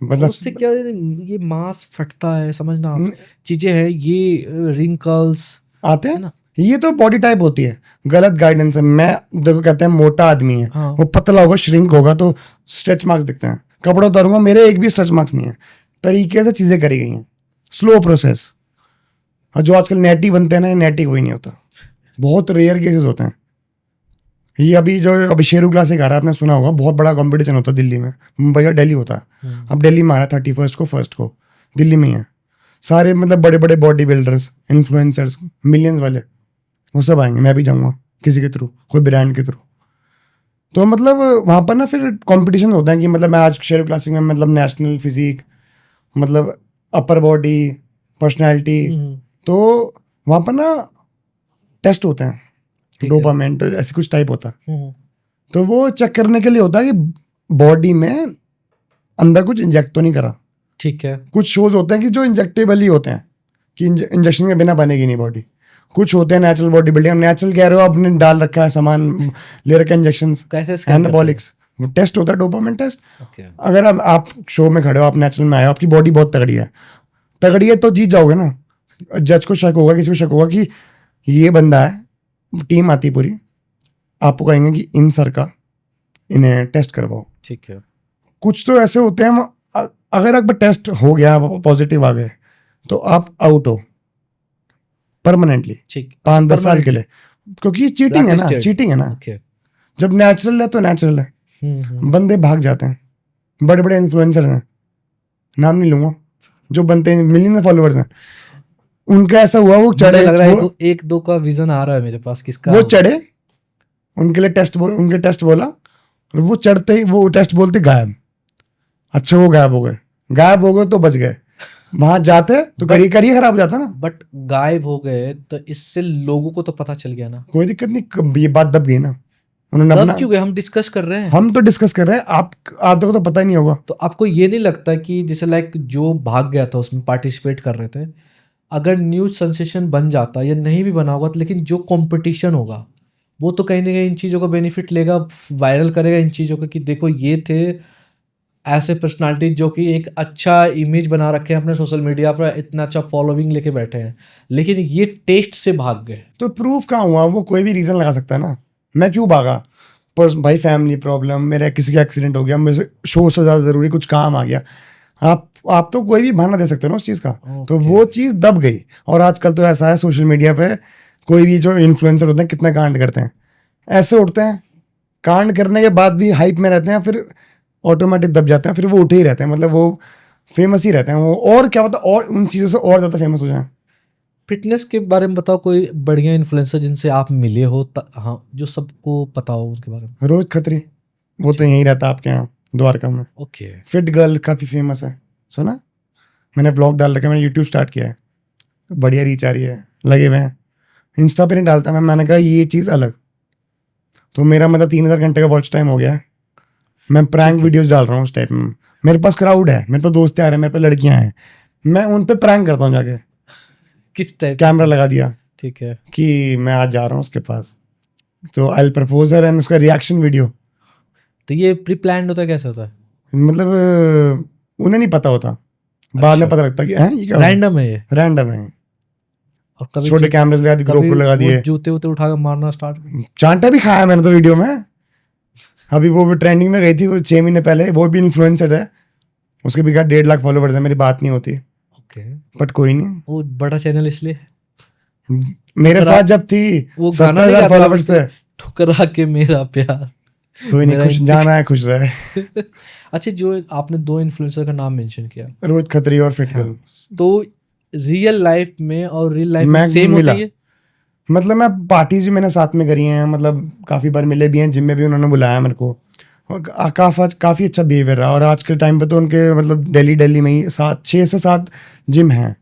मतलब उससे क्या ये मांस फटता है, समझना चीजें है ये, रिंकल्स आते है हैं। ना। ये तो बॉडी टाइप होती है, गलत गाइडेंस है। मैं देखो, कहते हैं मोटा आदमी है, हाँ। वो पतला होगा, श्रिंक होगा तो स्ट्रेच मार्क्स दिखते हैं। कपड़ा उतारूंगा, मेरे एक भी स्ट्रेच मार्क्स नहीं है। तरीके से चीजें करी गई हैं, स्लो प्रोसेस। और जो आजकल नेटी बनते हैं ना, नेटी कोई नहीं होता, बहुत रेयर केसेस होते हैं। ये अभी शेरू क्लासिक आ रहा है, आपने सुना होगा, बहुत बड़ा कंपटीशन होता है दिल्ली में, मुंबई या दिल्ली होता है। अब दिल्ली में आ रहा है 31 को, 1 को दिल्ली में ही है। सारे मतलब बड़े बड़े बॉडी बिल्डर्स, इन्फ्लुएंसर्स, मिलियंस वाले, वो सब आएंगे। मैं भी जाऊँगा किसी के थ्रू, कोई ब्रांड के थ्रू। तो मतलब वहाँ पर ना फिर कंपटीशन होता है कि मतलब मैं आज शेरू क्लासिक में मतलब नेशनल फिजिक, मतलब अपर बॉडी, पर्सनैलिटी, तो वहाँ पर ना टेस्ट होते हैं, डोपामाइन तो ऐसी कुछ टाइप होता है। तो वो चेक करने के लिए होता है कि बॉडी में अंदर कुछ इंजेक्ट तो नहीं करा। ठीक है। कुछ शोज होते हैं कि जो इंजेक्टेबल ही होते हैं, कि इंजेक्शन के बिना बनेगी नहीं बॉडी। कुछ होते हैं नेचुरल बॉडी बिल्डिंग, नेचुरल कह रहे हो, आपने डाल रखा है सामान, ले रखा है इंजेक्शन, एनाबॉलिक्स, वो टेस्ट होता है, डोपामाइन टेस्ट। अगर आप शो में खड़े हो, आप नेचुरल में आए हो, आपकी बॉडी बहुत तगड़ी है तो जीत जाओगे ना। जज को शक होगा, किसी को शक होगा कि ये बंदा है, टीम आती पूरी, आपको कहेंगे कि इन सर का इन्हें टेस्ट करवाओ। ठीक है। कुछ तो ऐसे होते हैं, अगर एक बार टेस्ट हो गया, पॉजिटिव आ गए, तो आप आउट हो परमानेंटली, 5-10 साल के लिए, क्योंकि चीटिंग है ना। जब नेचुरल है तो नेचुरल है। बंदे भाग जाते हैं, बड़े बड़े इन्फ्लुएंसर हैं, नाम नहीं लूंगा, जो बनते हैं, मिलियन में फॉलोअर्स हैं, उनका ऐसा हुआ, वो चढ़े, लग रहा है एक दो का विजन आ रहा है मेरे पास, किसका? वो चढ़े, उनके टेस्ट बोला, और वो चढ़ते ही वो टेस्ट बोलते गायब। अच्छा, वो गायब हो गए तो बच गए। वहां जाते तो करियर खराब हो जाता ना। बट गायब हो गए तो इससे लोगों को तो पता चल गया ना, कोई दिक्कत नहीं, ये बात दब गई ना, उन्होंने अपना। क्यों गए? हम डिस्कस कर रहे हैं, हम तो डिस्कस कर रहे हैं, आप आधे को तो पता ही नहीं होगा। तो आपको ये नहीं लगता कि जैसे लाइक जो भाग गया था उसमें पार्टिसिपेट कर रहे थे, अगर न्यूज सेंसेशन बन जाता या नहीं भी बना होगा, तो लेकिन जो कंपटीशन होगा वो तो कहीं ना कहीं इन चीज़ों का बेनिफिट लेगा, वायरल करेगा इन चीज़ों का कि देखो ये थे ऐसे पर्सनालिटी जो कि एक अच्छा इमेज बना रखे हैं अपने सोशल मीडिया पर, इतना अच्छा फॉलोइंग लेके बैठे हैं, लेकिन ये टेस्ट से भाग गए। तो प्रूफ कहाँ हुआ? वो कोई भी रीज़न लगा सकता है ना, मैं क्यों भागा? पर भाई फैमिली प्रॉब्लम, मेरा किसी का एक्सीडेंट हो गया, मुझे शो से ज़्यादा ज़रूरी कुछ काम आ गया, आप तो कोई भी बहाना दे सकते हो ना उस चीज़ का। तो वो चीज़ दब गई। और आजकल तो ऐसा है, सोशल मीडिया पे कोई भी जो इन्फ्लुएंसर होते हैं कितना कांड करते हैं, ऐसे उठते हैं, कांड करने के बाद भी हाइप में रहते हैं, फिर ऑटोमेटिक दब जाते हैं, फिर वो उठे ही रहते हैं, मतलब वो फेमस ही रहते हैं वो, और क्या पता और उन चीज़ों से और ज़्यादा फेमस हो जाए। फिटनेस के बारे में बताओ, कोई बढ़िया इन्फ्लुएंसर जिनसे आप मिले हो, हाँ, जो सबको पता हो उनके बारे में। रोज खत्री, वो तो यहीं रहता आपके यहाँ द्वारका में। ओके। फिट गर्ल काफ़ी फेमस है, सुना? मैंने ब्लॉग डाल रखा है, मैंने यूट्यूब स्टार्ट किया है, बढ़िया रीच आ रही है, लगे हुए हैं। इंस्टा पे नहीं डालता मैंने कहा ये चीज़ अलग, तो मेरा मतलब 3000 घंटे का वॉच टाइम हो गया है। मैं प्रैंक वीडियोस डाल रहा हूँ उस टाइप में, मेरे पास क्राउड है, मेरे पास दोस्त आ रहे हैं, मेरे पास लड़कियां हैं, मैं उन पे प्रैंक करता हूँ जाके, किस टाइप? कैमरा लगा दिया ठीक है। कि मैं आज जा रहा हूँ उसके पास, तो I will propose her and उसका रिएक्शन वीडियो, तो ये प्री प्लान्ड होता है, कैसे होता है? मतलब उन्हें नहीं पता होता, बाद में अच्छा। पता लगता कि हैं ये क्या रैंडम है ये? रैंडम है। और कभी छोटे कैमरे लगा दिए, कभी GoPro लगा वो दिए, जूते वूते उठा के मारना स्टार्ट? चांटा भी खाया मैंने तो वीडियो में। अभी वो भी ट्रेंडिंग में गई थी वो 6 महीने पहले, वो भी इन्फ्लुएंसर है, उसके भी 1.5 लाख फॉलोवर्स है, मेरी बात नहीं होती, ओके। बट कोई नहीं, वो बड़ा चैनल इसलिए मेरे साथ जब थी वो गाना नहीं 70,000 गाता फॉलोवर्स थे। ठुकरा के मेरा प्यार। कोई नहीं, मेरा खुश जाना है, खुश रहे। अच्छा, जो आपने 2 इन्फ्लुएंसर का नाम मेंशन किया, रोहित खत्री और फिट गर्ल, तो रियल लाइफ में और रियल लाइफ में मैं सेम मिला। होती है? मतलब मैं पार्टीज भी मैंने साथ में करी हैं, मतलब काफ़ी बार मिले भी हैं, जिम में भी उन्होंने बुलाया मेरे को, और काफ़ी अच्छा बिहेवियर रहा। और आज के टाइम पे तो उनके मतलब दिल्ली में ही 6 से 7 जिम हैं,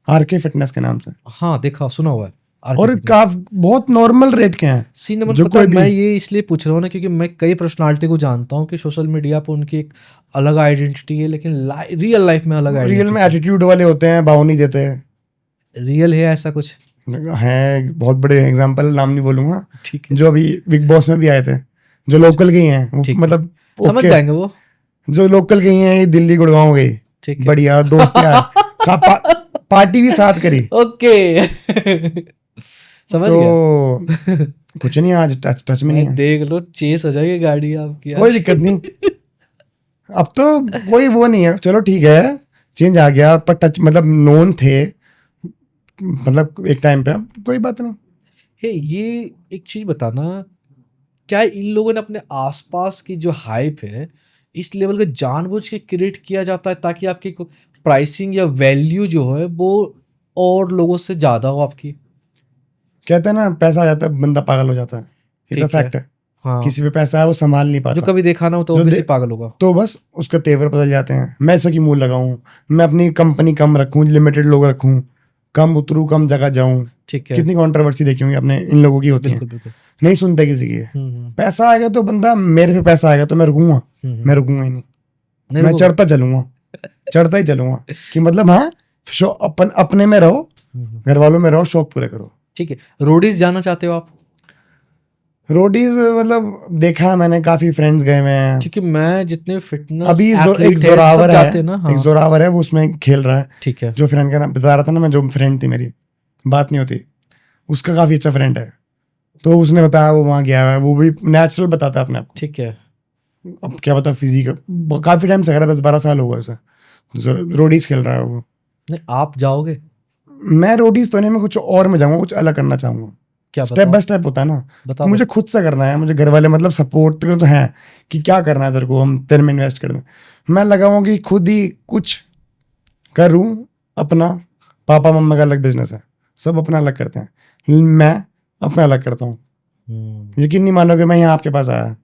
RK फिटनेस के नाम से, हाँ देखा, सुना हुआ है। और बहुत नॉर्मल रेट के हैं। सी नंबर जो पता है, कोई भी- मैं ये इसलिए पूछ रहा हूँ ना, क्योंकि मैं कई पर्सनालिटी को जानता हूँ कि सोशल मीडिया पे उनकी एक अलग आइडेंटिटी है, लेकिन रियल लाइफ में अलग रियल में आइडेंटिटी। एटीट्यूड वाले होते हैं, भाव नहीं देते रियल है ऐसा कुछ? हैं। बहुत बड़े एग्जांपल, नाम नहीं बोलूंगा, ठीक है, जो अभी बिग बॉस में भी आए थे, जो लोकल के ही हैं वो, ठीक है। मतलब समझ okay, जाएंगे वो। जो लोकल के ही हैं, ये दिल्ली गुड़गांव गई, ठीक है, बढ़िया दोस्त यार, पार्टी भी साथ करी, ओके। समझ गया। तो कुछ नहीं, आज टच में नहीं है, देख लो, चेस हो जाएगी गाड़ी आपकी कोई आज। दिक्कत नहीं। अब तो कोई वो नहीं है, चलो ठीक है, चेंज आ गया, पर टच मतलब नोन थे, मतलब एक टाइम पे, अब कोई बात नहीं। हे, ये एक चीज बताना, क्या इन लोगों ने अपने आसपास की जो हाइप है इस लेवल का जानबूझ के क्रिएट किया जाता है ताकि आपकी प्राइसिंग या वैल्यू जो है वो और लोगों से ज्यादा हो आपकी? कहते हैं ना, पैसा आ जाता है बंदा पागल हो जाता है, ये तो ठीक है। फैक्ट है। हाँ, किसी पे पैसा है वो संभाल नहीं जो पाता, कभी देखा ना हो तो जो obviously दे- पागल होगा। तो बस उसके तेवर बदल जाते हैं। मैं ऐसा की मूल लगाऊं, मैं अपनी कंपनी कम रखूं, लिमिटेड लोग रखूं, कम उतरूं, कम जगह जाऊं, ठीक है, कितनी कंट्रोवर्सी देखी होंगी आपने, इन लोगों की होती है, बिल्कुल बिल्कुल। नहीं सुनते किसी की। हम्म, पैसा आएगा तो बंदा, मेरे पे पैसा आएगा तो मैं रुकूंगा, मैं रुकूंगा ही नहीं, नहीं मैं रुको। चढ़ता ही चलूंगा कि मतलब हाँ, अपने में रहो, घर वालों में रहो, शौक पूरे करो। ठीक है, रोडीज जाना चाहते हो आप? रोडीज मतलब देखा है मैंने, काफी फ्रेंड्स गए हुए हैं। क्योंकि मैं जितने फिटनेस अभी एक एथलीट है, सब जोरावर जाते है, हैं ना। हाँ, एक जोरावर है, वो उसमें खेल रहा है, ठीक है, जो फ्रेंड का नाम बता रहा था ना मैं, जो फ्रेंड थी मेरी, बात नहीं होती, उसका काफी अच्छा फ्रेंड है, तो उसने बताया वो वहाँ गया है, वो भी नेचुरल बताता है अपने आप को। ठीक है। अब क्या पता फिजिक, काफी टाइम से कर रहा है, 10-12 साल हुआ उसे, रोडीज खेल रहा है वो। नहीं, आप जाओगे? मैं रोडीज तो नहीं, मैं कुछ और में जाऊंगा, कुछ अलग करना चाहूंगा, क्या स्टेप बताओ? बाय स्टेप होता है ना, बताओ। मुझे खुद से करना है, मुझे घर वाले मतलब सपोर्ट तो है कि क्या करना है तेरे को, हम तेरे में इन्वेस्ट कर दें, मैं लगाऊंगा कि खुद ही कुछ करूं अपना। पापा मम्मा का अलग बिजनेस है, सब अपना अलग करते हैं, मैं अपना अलग करता हूँ। यकीन नहीं मानोगे, मैं यहाँ आपके पास आया,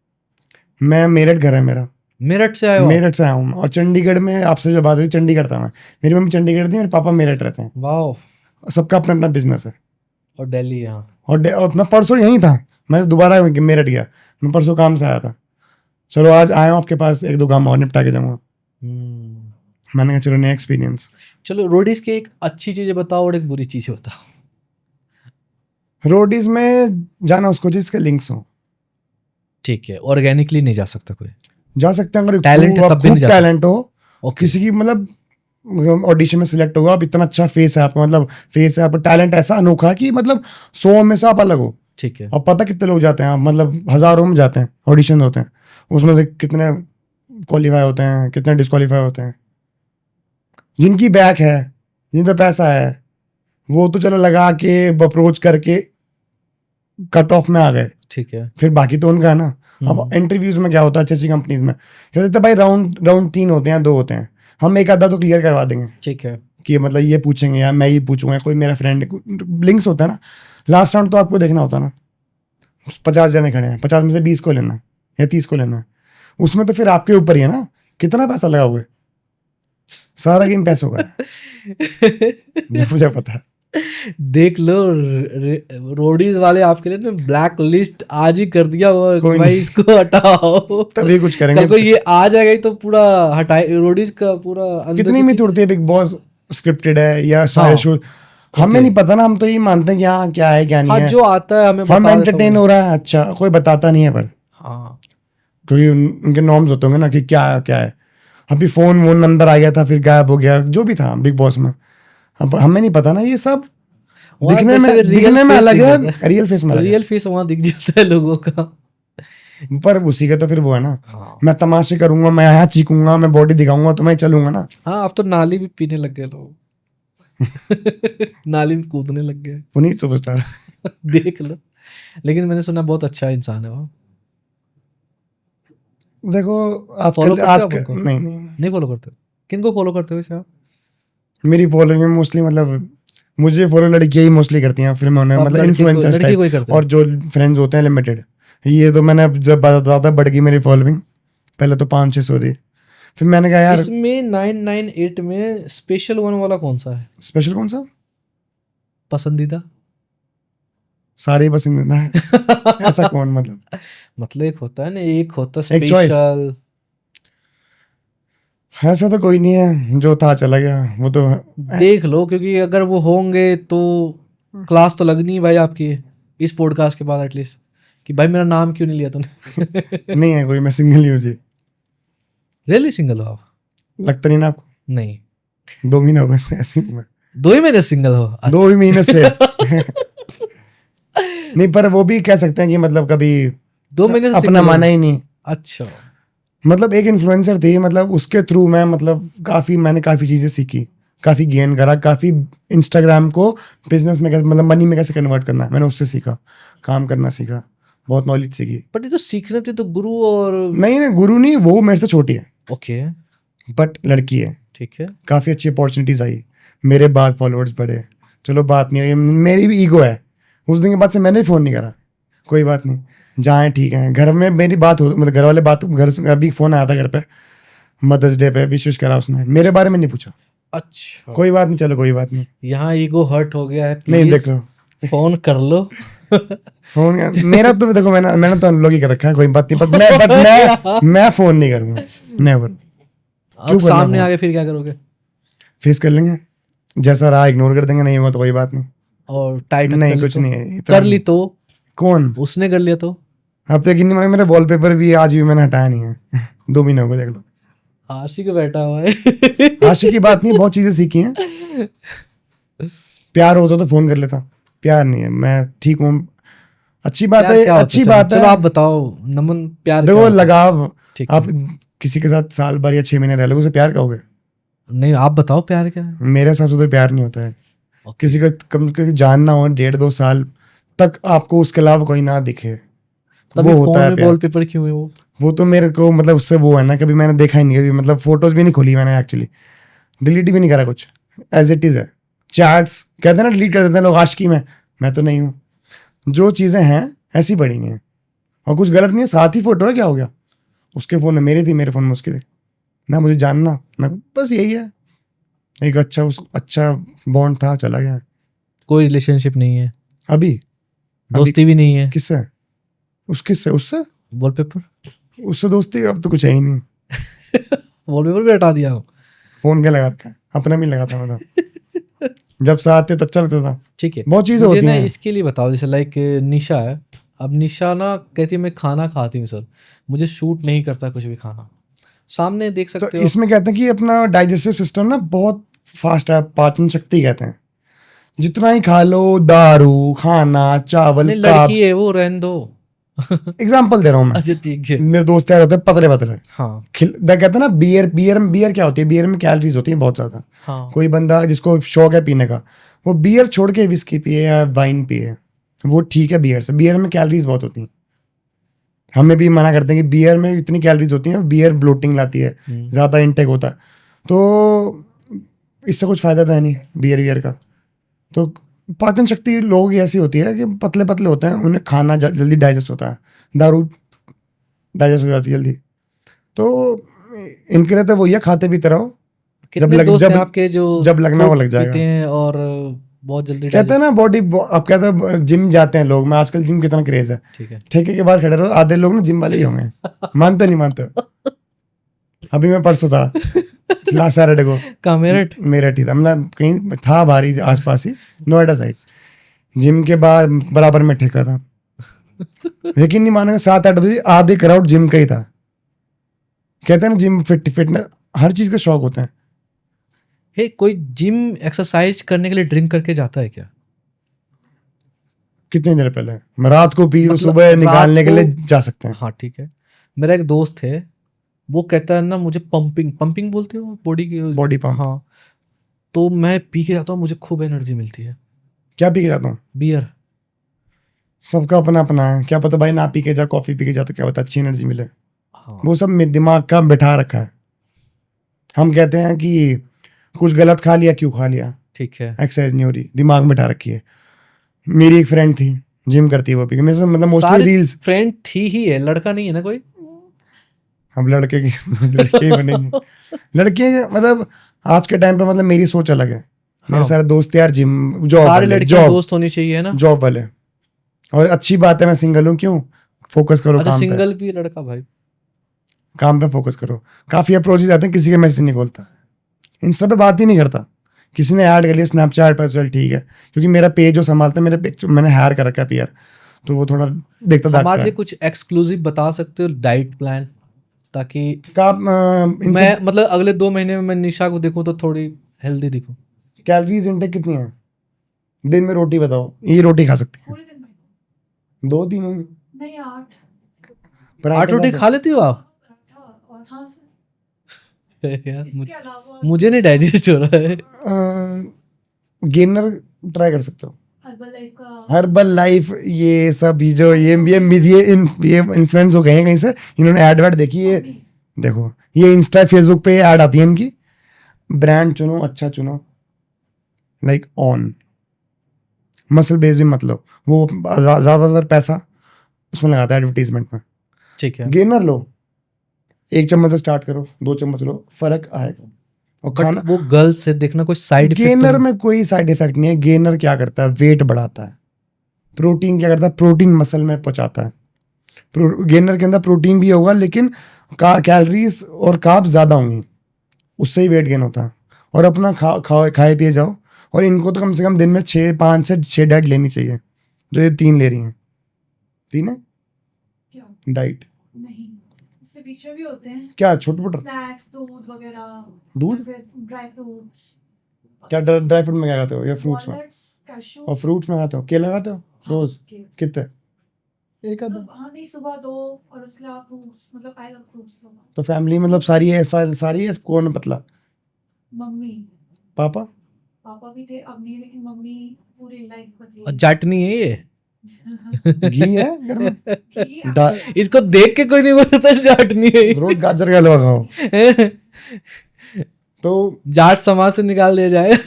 मैं मेरठ घर है मेरा, मेरठ से आए हो आप? मेरठ से आया हूँ, और चंडीगढ़ में आपसे जो बात हुई, चंडीगढ़ था मैं, मेरी मम्मी चंडीगढ़ थी, मेरे पापा मेरठ रहते हैं, वाह। सबका अपना अपना बिजनेस है। और दिल्ली यहाँ? और मैं परसों यहीं था, मैं दोबारा मेरठ गया, मैं परसों काम से आया था, चलो आज आया हूँ आपके पास, 1-2 काम और निपटा के जाऊँगा। मैंने कहा चलो नया एक्सपीरियंस। चलो, रोडीज की एक अच्छी चीज़ बताओ और एक बुरी चीज़ बताओ। रोडीज में जाना उसको जिसके लिंक्स हो, ठीक है, ऑर्गेनिकली नहीं जा सकता कोई? जा सकते हैं, अगर Talent है तब भी नहीं जा टैलेंट हो, ओके। किसी की मतलब ऑडिशन में सिलेक्ट होगा, आप इतना अच्छा फेस है आपका, मतलब फेस है आपका, टैलेंट ऐसा अनोखा कि मतलब 100 में से आप अलग हो। ठीक है, अब पता कितने लोग जाते हैं, आप मतलब हजारों में जाते हैं, ऑडिशन होते हैं, उसमें से कितने क्वालिफाई होते हैं, कितने डिस्क्वालीफाई होते हैं। जिनकी बैक है, जिन पे पैसा है, वो तो चलो लगा के अप्रोच करके कट ऑफ में आ गए, ठीक है। फिर बाकी तो उनका है ना। अब इंटरव्यूज में क्या होता है, अच्छी अच्छी कंपनीज में कहते हैं भाई राउंड 3 होते हैं, 2 होते हैं, हम एक आधा तो क्लियर करवा देंगे, ठीक है, कि मतलब ये पूछेंगे या मैं ही पूछूंगा, कोई मेरा फ्रेंड, लिंक्स होता है ना। लास्ट राउंड तो आपको देखना होता है ना, 50 जने खड़े हैं, 50 में से 20 को लेना है या 30 को लेना है, उसमें तो फिर आपके ऊपर ही है ना, कितना पैसा लगाओगे, सारा गेम पैसों का है, जो मुझे पता है। देख लो, रोडीज वाले आपके लिए ना ब्लैक लिस्ट आज ही कर दिया हुआ है कि कोई भाई नहीं। इसको हटाओ। तभी कुछ करेंगे। कल को ये आ जाएगा ही तो पूरा हटाए, रोडीज का पूरा अंदर कितनी की मिथ चीज़- उड़ती है बिग बॉस स्क्रिप्टेड है या सारे हाँ, शो, हमें नहीं पता ना, हम तो ये मानते हैं कि हाँ क्या है क्या नहीं हाँ है, जो आता है हमें हम बता देता एंटरटेन हूँ। हो रहा है, अच्छा कोई बताता नहीं है, पर हाँ क्योंकि उनके नॉर्म्स होते होंगे ना कि क्या क्या है। अभी फोन वोन अंदर आ गया था फिर गायब हो गया, जो भी था बिग बॉस में, अब हमें नहीं पता ना ये सब। वहाँ दिखने वैसे में रियल दिखने में फेस अलग दिख है, जाता रियल फेस में अलग रियल फेस वहाँ दिख जाता है लोगों का। है, पर उसी का तो फिर वो है ना, हाँ मैं तमाशे करूंगा, मैं यहाँ चीखूंगा, मैं बॉडी दिखाऊंगा तो मैं चलूंगा ना। हाँ, अब तो नाली भी पीने लग गए लोग। नाली में कूदने लग गए। पुनीत सुपरस्टार। देख लो, लेकिन मैंने सुना बहुत अच्छा इंसान है वो। देखो फॉलो आजकल करते हो आप आजकल उनको? नहीं नहीं, नहीं फॉलो करते हो? किनको फॉलो करते हो वैसे आप? मेरी फॉलोइंग में मोस्टली मतलब मुझे फॉलो लड़कियां ही मोस्टली करती हैं, फिर मैं उन्हें आप मतलब लड़की को इन्फ्लुएंसर्स लड़की को ही टाइप, करते हो? और जो फ्रेंड्स होते हैं लिमिटेड। ये तो मैंने अब जब ज़्यादा बढ़ गई मेरी फॉलोइंग, पहले तो 500-600 थी, फिर मैंने कहा यार इसमें 998 में स्पेशल वन वाला कौन सा है? स्पेशल कौन सा, पसंदीदा? सारे ही पसंद है। ऐसा कौन मतलब मतलब एक होता है ना, एक होता एक choice। स्पेशल। ऐसा तो कोई नहीं है, जो था चला गया वो तो। देख लो, क्योंकि अगर वो होंगे तो क्लास तो लगनी है भाई आपकी इस पॉडकास्ट के बाद एटलीस्ट, कि भाई मेरा नाम क्यों नहीं लिया तूने। नहीं है कोई, मैं सिंगल ही हूँ जी। रियली सिंगल हो आप? लगता नहीं ना आपको? नहीं, 2 महीने हो गए ऐसे ही हूँ मैं। 2 ही महीने सिंगल हो? 2 ही महीने से। नहीं, पर वो भी कह सकते हैं कि मतलब कभी 2 महीने से अपना single हो? माना ही नहीं। अच्छा, मतलब एक इन्फ्लुएंसर थी, मतलब उसके थ्रू मैं मतलब मैंने काफ़ी चीज़ें सीखी, काफ़ी गेन करा, काफ़ी इंस्टाग्राम को बिजनेस में मतलब मनी में कैसे कन्वर्ट करना है, मैंने उससे सीखा, काम करना सीखा, बहुत नॉलेज सीखी। बट ये तो सीखने थे तो गुरु और नहीं नहीं, गुरु नहीं, वो मेरे से छोटी है, ओके बट लड़की है, ठीक है। काफ़ी अच्छी अपॉर्चुनिटीज़ आई, मेरे बाद फॉलोअर्स बढ़े, चलो बात नहीं हुई, मेरी भी ईगो है, उस दिन के बाद से मैंने भी फ़ोन नहीं करा, कोई बात नहीं, जहाँ ठीक है। घर में मेरी बात हो, मतलब घर वाले बात, घर से अभी फ़ोन आया था घर पे, मदर्स डे पे विश करा उसने, मेरे बारे में नहीं पूछा, अच्छा, कोई बात नहीं, चलो कोई बात नहीं। यहाँ ईगो हर्ट हो गया है, नहीं प्लीज देखो फोन कर लो। फोन मेरा तो देखो, मैंने तो अनलॉक ही कर रखा है, कोई बात नहीं, मैं फोन नहीं करूंगा, नेवर। अब सामने आगे फिर क्या करोगे? फेस कर लेंगे, जैसा रहा इग्नोर कर देंगे, नहीं हुआ तो कोई बात नहीं। और टाइट नहीं कुछ नहीं है इतना। कर ली तो कौन? उसने कर लिया तो? अब तो यकीन नहीं मानेंगे, मेरे वॉलपेपर भी आज भी मैंने हटाया नहीं है। 2 महीने हो गए, देख लो। आशिक बैठा हुआ है। आशिक की बात नहीं, बहुत चीजें सीखी हैं। प्यार होता तो फोन कर लेता, प्यार नहीं है, मैं ठीक हूँ, अच्छी बात है, क्या होता अच्छी है? बात चलो है। आप बताओ नमन, प्यार क्या देखो होता है? लगाव, ठीक आप किसी के साथ साल भर या 6 महीने रह लोगे, उसे प्यार कहोगे? नहीं, आप बताओ प्यार क्या है? मेरे हिसाब से तो प्यार नहीं होता है। Okay. किसी का कम जानना हो 1.5-2 साल तक, आपको उसके अलावा कोई ना दिखे, तभी वो होता फोन है में प्यार। वॉलपेपर क्यों है वो? वो तो मेरे को मतलब उससे वो है ना, कभी मैंने देखा ही नहीं, कभी मतलब फोटोज भी नहीं खोली मैंने, एक्चुअली डिलीट भी नहीं करा कुछ, एज इट इज है। चैट्स कहते हैं ना डिलीट कर देते हैं लोग आशिकी में, मैं तो नहीं हूँ, जो चीज़ें हैं ऐसी पड़ी हुई हैं, और कुछ गलत नहीं है, साथ ही फोटो है, क्या हो गया, उसके फ़ोन में मेरी थी, मेरे फ़ोन में उसकी थी, ना मुझे जानना ना, बस यही है, एक अच्छा बॉन्ड था, चला गया। कोई रिलेशनशिप नहीं है, अभी दोस्ती भी नहीं है, किससे? किससे? उससे वॉलपेपर दोस्ती अब तो कुछ है ही नहीं। वॉलपेपर भी हटा दिया हो? फोन क्या लगा रखा है, अपना भी लगाता मैं तो। जब साथ थे तो अच्छा लगता था। ठीक है, बहुत चीजें मुझे होती ना हैं। इसके लिए बताओ, जैसे लाइक निशा है, अब निशा ना कहती है मैं खाना खाती हूँ सर, मुझे शूट नहीं करता कुछ भी खाना, सामने देख तो सकते हो। इसमें कहते हैं कि अपना डाइजेस्टिव सिस्टम ना बहुत फास्ट है, पाचन शक्ति कहते हैं, जितना ही खा लो, दारू, खाना, चावल, नहीं, लड़की है वो, रहने दो। एग्जाम्पल दे रहा हूँ मैं, अच्छा ठीक है। मेरे दोस्त तैयार होते हैं पतले पतले, हाँ कहते हैं ना बियर क्या होती है, बियर में कैलोरीज होती है बहुत ज्यादा। हाँ, कोई बंदा जिसको शौक है पीने का, वो बियर छोड़ के विस्की पिए या वाइन पिए, वो ठीक है बियर से, बियर में कैलोरीज बहुत होती हैं, हमें भी मना करते हैं कि बियर में इतनी कैलोरीज होती हैं, बियर ब्लोटिंग लाती है, ज़्यादा इंटेक होता है, तो इससे कुछ फ़ायदा तो है नहीं बियर का। तो पाचन शक्ति लोगों की ऐसी होती है कि पतले पतले होते हैं, उन्हें खाना जल्दी डाइजेस्ट होता है, दारू डाइजेस्ट हो जाती है जल्दी, तो इनके लिए तो वही है, खाते पीते रहो, कितने दोस्त हैं आपके जो जब लगना वो लग पीते जाएगा। हैं और बहुत जल्दी कहते हैं ना बॉडी, अब कहते हैं जिम जाते हैं लोग, मैं आजकल जिम कितना क्रेज है, ठीक है। ठेके के बाहर खड़े रहो, आधे लोग ना जिम वाले ही होंगे, मानते नहीं मानते। अभी मैं परसों था लास्ट सैटरडे को कहाँ मेरठ ही था, मतलब कहीं था बाहर ही आसपास ही, नोएडा साइड, जिम के बाद बराबर में ठेका था। यकीन नहीं मानेंगे 7-8 बजे आधे क्राउड जिम का ही था। कहते हैं ना जिम फिटनेस हर चीज का शौक होता है। हे, कोई जिम एक्सरसाइज करने के लिए ड्रिंक करके जाता है क्या? कितने देर पहले मैं रात को पी, मतलब सुबह रात निकालने के को- लिए जा सकते हैं। हाँ ठीक है। मेरा एक दोस्त है, वो कहता है ना मुझे पंपिंग बोलते हो बॉडी की, बॉडी पंप। हाँ, तो मैं पी के जाता हूँ, मुझे खूब एनर्जी मिलती है। क्या पी के जाता हूँ? बियर। सबका अपना अपना है, क्या पता भाई ना पी के जा, कॉफी पी के जा तो क्या पता अच्छी एनर्जी मिले। हाँ, वो सब दिमाग का बिठा रखा है। हम कहते हैं कि कुछ गलत खा लिया, क्यों खा लिया, ठीक है। एक्सरसाइज नहीं हो रही, दिमाग में बिठा रखी है। मेरी एक फ्रेंड थी, जिम करती है वो भी, मेरे से मतलब मोस्टली सारी रील्स। फ्रेंड थी ही है, लड़का नहीं है ना कोई? हम लड़के की लड़के ही बनेंगे। लड़के मतलब आज के टाइम पे मतलब मेरी सोच अलग है। मेरे सारे दोस्त यार जिम, जॉब सारे वाले, लड़कियां दोस्त होनी चाहिए है ना? जॉब वाले। और अच्छी बात है, मैं सिंगल हूँ, क्यों? फोकस करो अच्छा, काम पे, सिंगल भी लड़का भाई? काम पे फोकस करो। काफी अप्रोचेज आते हैं, किसी का मैसेज नहीं खोलता, इंस्टा पे बात ही नहीं करता, किसी ने ऐड कर लिया स्नैपचैट पर, चल ठीक है, क्योंकि मेरा पेज जो संभालता है, मेरे पिक्चर मैंने हायर कर रखा है पीआर, तो वो थोड़ा देखता दाखता हमारे है। लिए कुछ एक्सक्लूसिव बता सकते हो डाइट प्लान, ताकि इनसे मैं मतलब अगले 2 महीने में मैं निशा को देखूं तो थोड़ी हेल्दी दिखूं। कैलोरीज इनटेक कितनी है? दिन में रोटी बताओ, ये रोटी खा सकती है? पूरे दिन में 2-3 होंगी। नहीं 8 8 पराठे रोटी खा लेती हो आप? पराठा और हाँ यार इसके अलावा मुझे नहीं डाइजेस्ट हो रहा है। गेनर ट्राई कर सकते हो, हर्बल लाइफ का हर्बल लाइफ, ये सब जो ये इन्फ्लुएंस हो गए हैं कहीं से, इन्होंने ऐड वैड देखी है। देखो ये इंस्टा फेसबुक पे ऐड आती है इनकी, ब्रांड चुनो, अच्छा चुनो, लाइक ऑन, मसल बेस भी मत लो, वो ज्यादातर पैसा उसमें लगाता है एडवर्टीजमेंट में। ठीक है, गेनर लो, 1 चम्मच से स्टार्ट करो, 2 चम्मच लो, फर्क आएगा। और खाना, बट वो गर्ल्स से देखना कोई साइड इफेक्ट गेनर में कोई साइड इफेक्ट नहीं है। गेनर क्या करता है? वेट बढ़ाता है। प्रोटीन क्या करता है? प्रोटीन मसल में पहुंचाता है। गेनर के अंदर प्रोटीन भी होगा, लेकिन कैलोरीज और कार्ब्स ज्यादा होंगी, उससे ही वेट गेन होता है। और अपना खाए पिए जाओ, और इनको तो कम से कम दिन में 5 से 6 डाइट लेनी चाहिए, जो ये 3 ले रही हैं। 3 है क्या डाइट? नहीं, इससे पीछे भी होते हैं क्या छोटे मोटे? स्नैक्स, दूध वगैरह, दूध? फिर ड्राई फ्रूट्स, क्या ड्राई फ्रूट में क्या खाते हो, या फ्रूट्स में? Walnuts, cashew. और फ्रूट्स में खाते हो? केला खाते हो रोज? कितने? एक आधा? हाँ नहीं, सुबह 2 और उसके अलावा फ्रूट्स, मतलब आई लव फ्रूट्स। तो फैमिली मतलब सारी है, सारी है, कौन पतला? Mummy papa? पापा भी थे, अब नहीं, लेकिन मम्मी पूरी लाइफ और बदली। जाटनी है ये। घी है घर में? घी, इसको देख के कोई नहीं बोलता जाटनी है ये। रोज गाजर का हलवा खाओ। तो जाट समाज से निकाल दिया जाए। मेरे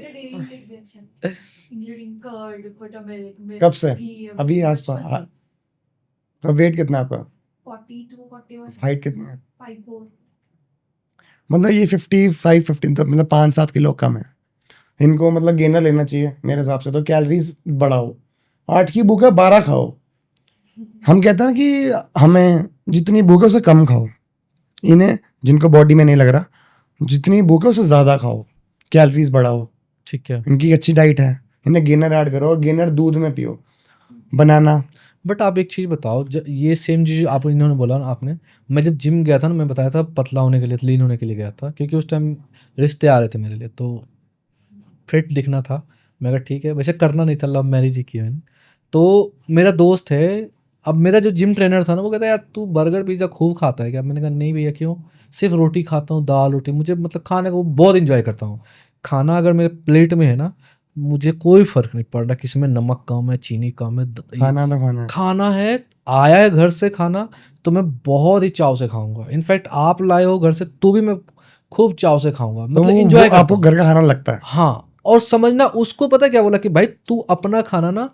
डेली इंटेक भी अच्छा है, इंक्लूडिंग कर्ड, बटरमिल्क। कब से? अभी आसपास। तो वेट कितना है आपका? 42, 41, हाइट कितनी है? 54। मतलब ये 55-50 तक, मतलब 5-7 किलो कम है। इनको मतलब गेनर लेना चाहिए मेरे हिसाब से। तो कैलोरीज बढ़ाओ, 8 की भूख है 12 खाओ। हम कहते हैं ना कि हमें जितनी भूख है उससे कम खाओ, इन्हें जिनको बॉडी में नहीं लग रहा, जितनी भूख है उससे ज़्यादा खाओ, कैलोरीज बढ़ाओ। ठीक है, इनकी अच्छी डाइट है, इन्हें गेनर ऐड करो, और गेनर दूध में पियो, बनाना। बट आप एक चीज़ बताओ, ये सेम चीज़ आप इन्होंने बोला ना आपने, मैं जब जिम गया था ना, मैं बताया था पतला होने के लिए, लीन होने के लिए गया था, क्योंकि उस टाइम रिश्ते आ रहे थे मेरे लिए, तो फिट दिखना था। मैं कहा ठीक है, वैसे करना नहीं था, लव मैरिज ही की मैंने। तो मेरा दोस्त है, अब मेरा जो जिम ट्रेनर था ना, वो कहता है यार तू बर्गर पिज़्ज़ा खूब खाता है क्या? मैंने कहा नहीं भैया, क्यों, सिर्फ रोटी खाता हूँ, दाल रोटी, मुझे मतलब खाने को बहुत इंजॉय करता हूँ। खाना अगर मेरे प्लेट में है ना, मुझे कोई फर्क नहीं पड़ रहा किसी में नमक कम है, चीनी कम है, खाना तो खाना है। खाना है, आया है घर से खाना, तो मैं बहुत ही चाव से खाऊंगा। इनफैक्ट आप लाए हो घर से तो भी मैं खूब चाव से खाऊंगा, तो मतलब वो इंजॉय करता आपको हूँ। घर का खाना लगता है। हाँ, और समझना, उसको पता क्या बोला कि भाई तू अपना खाना ना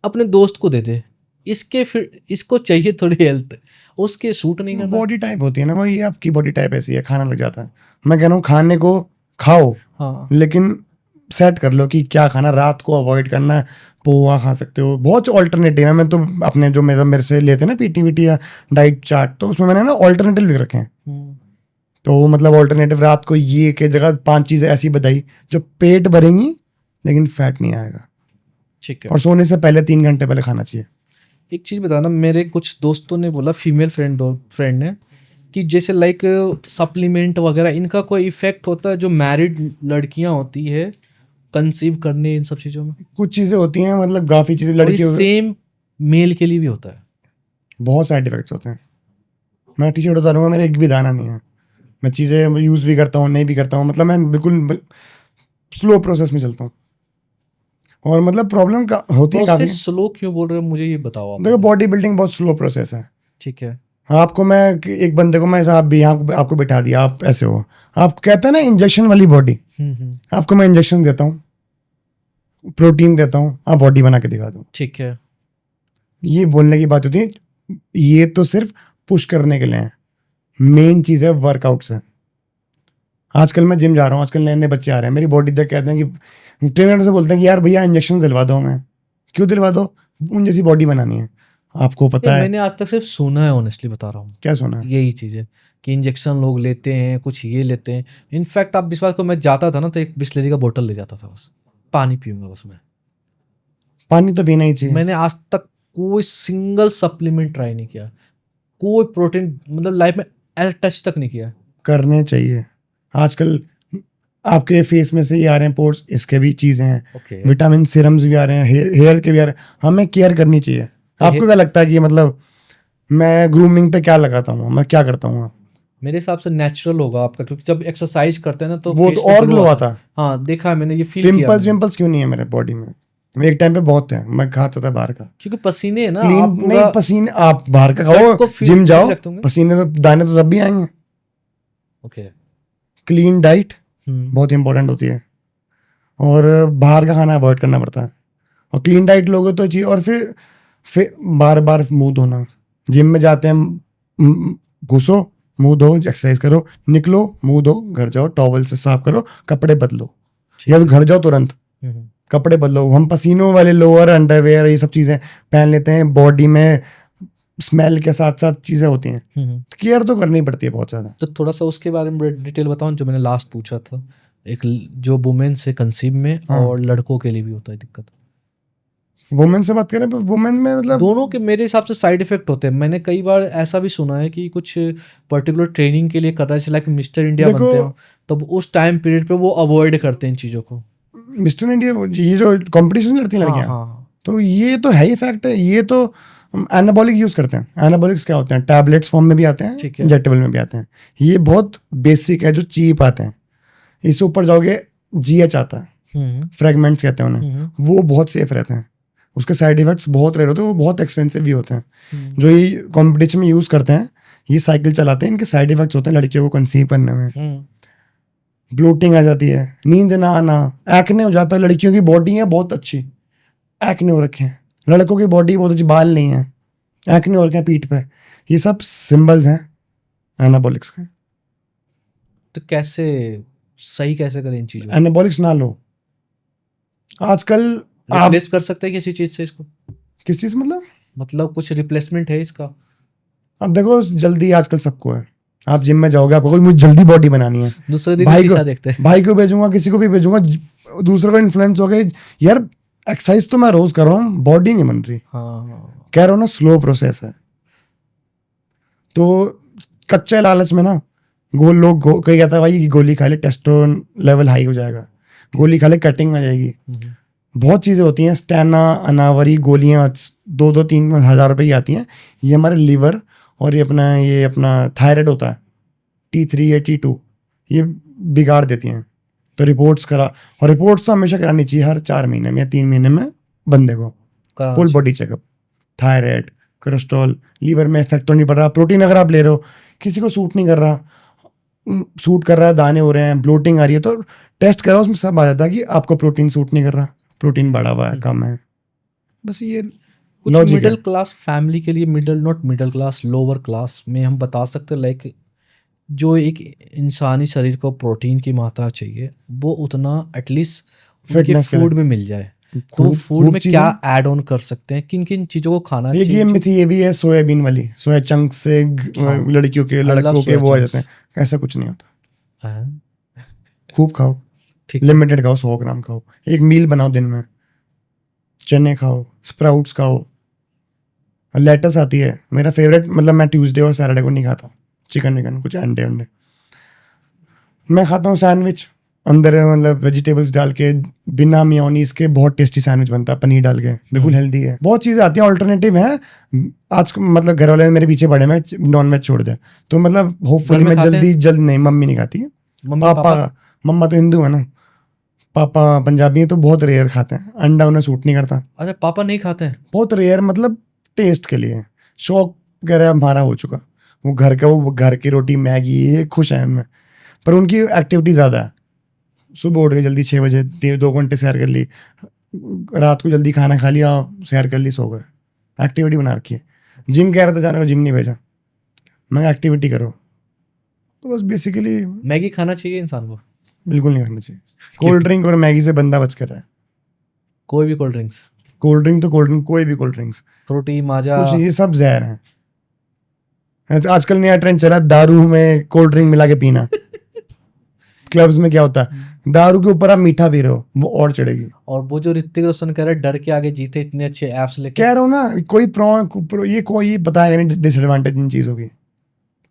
अपने दोस्त को दे दे, इसके फिर इसको चाहिए थोड़ी हेल्थ, उसके सूट नहीं करता। बॉडी टाइप होती है ना, वो ये आपकी बॉडी टाइप ऐसी है, खाना लग जाता है। मैं कह रहा हूँ खाने को खाओ, हाँ, लेकिन सेट कर लो कि क्या खाना, रात को अवॉइड करना है, पोहा खा सकते हो, बहुत ऑल्टरनेटिव है। मैं तो अपने जो मेरे से लेते हैं ना पीटी वीटी या डाइट चार्ट, तो उसमें मैंने ना ऑल्टरनेटिव लिख रखे हैं। तो मतलब ऑल्टरनेटिव रात को ये के जगह 5 चीज़ें ऐसी बताई जो पेट भरेंगी लेकिन फैट नहीं आएगा, ठीक है। और सोने से पहले 3 घंटे पहले खाना चाहिए। एक चीज़ बताना, मेरे कुछ दोस्तों ने बोला, फीमेल फ्रेंड ने, कि जैसे लाइक सप्लीमेंट वगैरह इनका कोई इफेक्ट होता है जो मैरिड लड़कियां होती है कंसीव करने, इन सब चीज़ों में? कुछ चीज़ें होती हैं, मतलब काफ़ी चीज़ें लड़कियों सेम मेल के लिए भी होता है? बहुत साइड इफेक्ट्स होते हैं। मैं टी शर्ट उतारूंगा, मेरे एक भी दाना नहीं है। मैं चीज़ें यूज़ भी करता हूँ, नहीं भी करता हूँ, मतलब मैं बिल्कुल स्लो प्रोसेस में चलता हूँ। और मतलब प्रॉब्लम का होती है काफ़ी। स्लो क्यों बोल रहे हो, मुझे ये बताओ आप। देखो, बॉडी बिल्डिंग बहुत स्लो प्रोसेस है। ठीक है। आपको मैं एक बंदे को मैं आप भी यहाँ आपको बिठा दिया, आप ऐसे हो, आप कहते हैं ना इंजेक्शन वाली बॉडी, आपको मैं इंजेक्शन देता हूँ, प्रोटीन देता हूँ, आप बॉडी बना के दिखा दो। ठीक है। ये बोलने की बात होती है, ये तो सिर्फ पुश करने के लिए है। मेन चीज़ है वर्कआउट्स है। आजकल मैं जिम जा रहा हूँ, आजकल नए नए बच्चे आ रहे हैं, मेरी बॉडी देख कहते हैं कि ट्रेनर से बोलते हैं कि यार भैया इंजेक्शन दिलवा दो। मैं क्यों दिलवा दो, उन जैसी बॉडी बनानी है। आपको पता है, मैंने आज तक सिर्फ सुना है, ऑनेस्टली बता रहा हूँ। क्या सुना है? यही चीज़ है कि इंजेक्शन लोग लेते हैं, कुछ ये लेते हैं। इनफैक्ट आप विश्वास को, मैं जाता था ना तो एक बिस्लरी का बोतल ले जाता था, बस पानी पीऊंगा बस मैं। पानी तो पीना ही चाहिए। मैंने आज तक कोई सिंगल सप्लीमेंट ट्राई नहीं किया, कोई प्रोटीन मतलब लाइफ में टच तक नहीं किया। करने चाहिए। आजकल आपके फेस में से ये आ रहे हैं पोर्स, इसके भी चीज़ें हैं। विटामिन सीरम्स भी आ रहे हैं, हेयर के भी आ रहे हैं। हमें केयर करनी चाहिए। आपको क्या लगता है कि मतलब मैं ग्रूमिंग पे क्या लगाता हूँ, मैं क्या करता हूँ? मेरे हिसाब से नेचुरल होगा आपका, क्योंकि जब एक्सरसाइज करते हैं ना तो वो तो और ग्लो आता है। हाँ, देखा है मैंने, ये फील किया। पिंपल्स क्यों नहीं है मेरे बॉडी में? एक टाइम पे बहुत थे, मैं खाता था बाहर का, क्योंकि पसीने है ना। क्लीन आप नहीं, पसीने आप बाहर का खाओ, जिम जाओ, पसीने तो दाने तो सब भी आएंगे। ओके। क्लीन डाइट बहुत इंपॉर्टेंट होती है, और बाहर का खाना अवॉइड करना पड़ता है। और क्लीन डाइट लोगे तो चाहिए। और फिर बार बार मुंह धोना। जिम में जाते हैं, घुसो, मुंह धो, एक्सरसाइज करो, निकलो, मुंह धो, घर जाओ, टॉवल से साफ करो, कपड़े बदलो, या तो घर जाओ तुरंत कपड़े बदलो। हम पसीनों वाले लोअर, अंडरवेयर, ये सब चीज़ें पहन लेते हैं, बॉडी में स्मेल के साथ साथ चीज़ें होती हैं, केयर तो करनी पड़ती है बहुत ज़्यादा। तो थोड़ा सा उसके बारे में डिटेल बताओ, जो मैंने लास्ट पूछा था, एक जो वुमेन से कंसीव में, और लड़कों के लिए भी होता है दिक्कत। वुमेन से बात करें तो वुमेन में मतलब दोनों के मेरे हिसाब से साइड इफेक्ट होते हैं। मैंने कई बार ऐसा भी सुना है कि कुछ पर्टिकुलर ट्रेनिंग के लिए कर रहा है, लाइक मिस्टर इंडिया बनते हो, तब उस टाइम पीरियड पे वो अवॉइड करते हैं इन चीज़ों को। मिस्टर इंडिया, ये जो कॉम्पिटिशन लड़ती हैं लड़कियाँ, तो ये तो है ही फैक्ट है। ये तो एनाबॉलिक यूज़ करते हैं। एनाबॉलिक्स क्या होते हैं? टैबलेट्स फॉर्म में भी आते हैं, इंजेक्टेबल में भी आते हैं। ये बहुत बेसिक है, जो चीप आते हैं। इससे ऊपर जाओगे, GH आता है, फ्रेगमेंट्स कहते हैं उन्हें, वो बहुत सेफ रहते हैं। उसके साइड इफेक्ट्स बहुत रेयर होते हैं, वो बहुत एक्सपेंसिव भी होते हैं। जो ये कॉम्पिटिशन में यूज़ करते हैं, ये साइकिल चलाते हैं, इनके साइड इफेक्ट्स होते हैं लड़कियों को कंसीव करने में। ब्लोटिंग आ जाती है, नींद ना आना, एक्ने हो जाता है। लड़कियों की बॉडी है बहुत अच्छी, एक्ने हो रखे हैं। लड़कों की बॉडी बहुत अच्छी, बाल नहीं है, एक्ने हो रखे हैं पीठ पे। ये सब सिंबल्स हैं एनाबॉलिक्स के। तो कैसे सही कैसे करें इन चीज़ों? एनाबॉलिक्स ना लो। आजकल रिप्लेस कर सकते हैं किसी चीज़ से इसको? किस चीज़ मतलब कुछ रिप्लेसमेंट है इसका? अब देखो, जल्दी आजकल सबको है। आप जिम में जाओगे, आपको मुझे जल्दी बॉडी बनानी है, दूसरे दिन शीशा देखते हैं, भाई को भेजूंगा, किसी को भी भेजूंगा, दूसरे को इन्फ्लुएंस हो गए, यार एक्सरसाइज तो मैं रोज कर रहा हूँ, बॉडी नहीं बन रही। कह रहा हूँ ना, स्लो प्रोसेस है। तो कच्चे लालच में ना लोग कोई कहता है भाई गोली खा ले, टेस्टोस्टेरोन लेवल हाई हो जाएगा, गोली खा ले कटिंग आ जाएगी। बहुत चीज़ें होती हैं, स्टेना, अनावरी गोलियाँ 2-3 हज़ार रुपये की आती हैं। ये हमारे लीवर और ये अपना थायराइड होता है, T3 या T2, ये बिगाड़ देती हैं। तो रिपोर्ट्स और रिपोर्ट्स तो हमेशा करानी चाहिए, हर 4 महीने में या 3 महीने में बंदे को full body checkup. Thyroid, cholesterol, liver में इफेक्ट तो नहीं पड़ रहा, प्रोटीन अगर आप ले रहे हो, किसी को सूट नहीं कर रहा, सूट कर रहा है, दाने हो रहे हैं, ब्लोटिंग आ रही है, तो टेस्ट कराओ, उसमें सब आ जाता है कि आपको प्रोटीन सूट नहीं कर रहा, प्रोटीन बढ़ा हुआ है, कम है। बस ये कुछ मिडिल क्लास फैमिली के लिए, not middle class, lower class में हम बता सकते हैं, लाइक जो एक इंसानी शरीर को प्रोटीन की मात्रा चाहिए, वो उतना एटलीस्ट उनके फिटनेस के फूड में मिल जाए, तो खूब फूड खूब में चीजें। क्या ऐड ऑन कर सकते हैं, किन किन चीजों को खाना एक चाहिए? ये मिथ ये भी है सोयाबीन वाली, सोया चंक से हाँ। लड़कियों के I love लड़कों के soya वो आ chunks. जाते हैं, ऐसा कुछ नहीं होता। हाँ, खूब खाओ, ठीक है। लिमिटेड खाओ, 100 ग्राम खाओ, एक मील बनाओ दिन में, चने खाओ, स्प्राउट्स खाओ, लेटस आती है मेरा फेवरेट, मतलब मैं ट्यूसडे और सैटरडे को नहीं खाता चिकन विकन, कुछ अंडे अंडे मैं खाता हूँ। सैंडविच अंदर मतलब वेजिटेबल्स डाल के, बिना मेयोनीज के बहुत टेस्टी सैंडविच बनता है, पनीर डाल के, बिल्कुल हेल्दी है। बहुत चीज़ें आती हैं, ऑल्टरनेटिव हैं। आज मतलब घर वाले मेरे पीछे पड़े, मैं नॉन वेज छोड़ दे, तो मतलब होपफुली घर में मैं खाते हैं? जल्द नहीं, मम्मी नहीं खाती है, मम्मी पापा, मम्मा तो हिंदू है ना, पापा पंजाबी है तो बहुत रेयर खाते हैं, अंडा उन्हें सूट नहीं करता, अच्छा, पापा नहीं खाते हैं? बहुत रेयर, मतलब टेस्ट के लिए, शौक वगैरह हमारा हो चुका, वो घर का, वो घर की रोटी मैगी ये खुश है उनमें, पर उनकी एक्टिविटी ज़्यादा है। सुबह उठ के जल्दी 6 बजे 2 घंटे सैर कर ली, रात को जल्दी खाना खा लिया, सैर कर ली, सो गए, एक्टिविटी बना रखी है। जिम कह रहा था जाने को, जिम नहीं भेजा, मैं एक्टिविटी करो, तो बस बेसिकली मैगी खाना चाहिए इंसान को? बिल्कुल नहीं करना चाहिए। कोल्ड ड्रिंक और मैगी से बंदा बच कर रहा है। कोई भी कोल्ड ड्रिंक्स, कोल्ड ड्रिंक तो कोल्ड ड्रिंक, कोई भी कोल्ड ड्रिंक्स, फ्रूटी, माजा, कुछ ये सब जहर है। आजकल नया ट्रेंड चला, दारू में कोल्ड ड्रिंक मिला के पीना। क्लब्स में क्या होता है, दारू के ऊपर आप मीठा पी रहे हो, वो और चढ़ेगी। और वो जो ऋतिक रोशन कह रहा है डर के आगे जीते, इतने अच्छे एप्स लेके। कह रहा हूँ ना, कोई बताएगा नहीं डिसएडवांटेज इन चीज़ों की,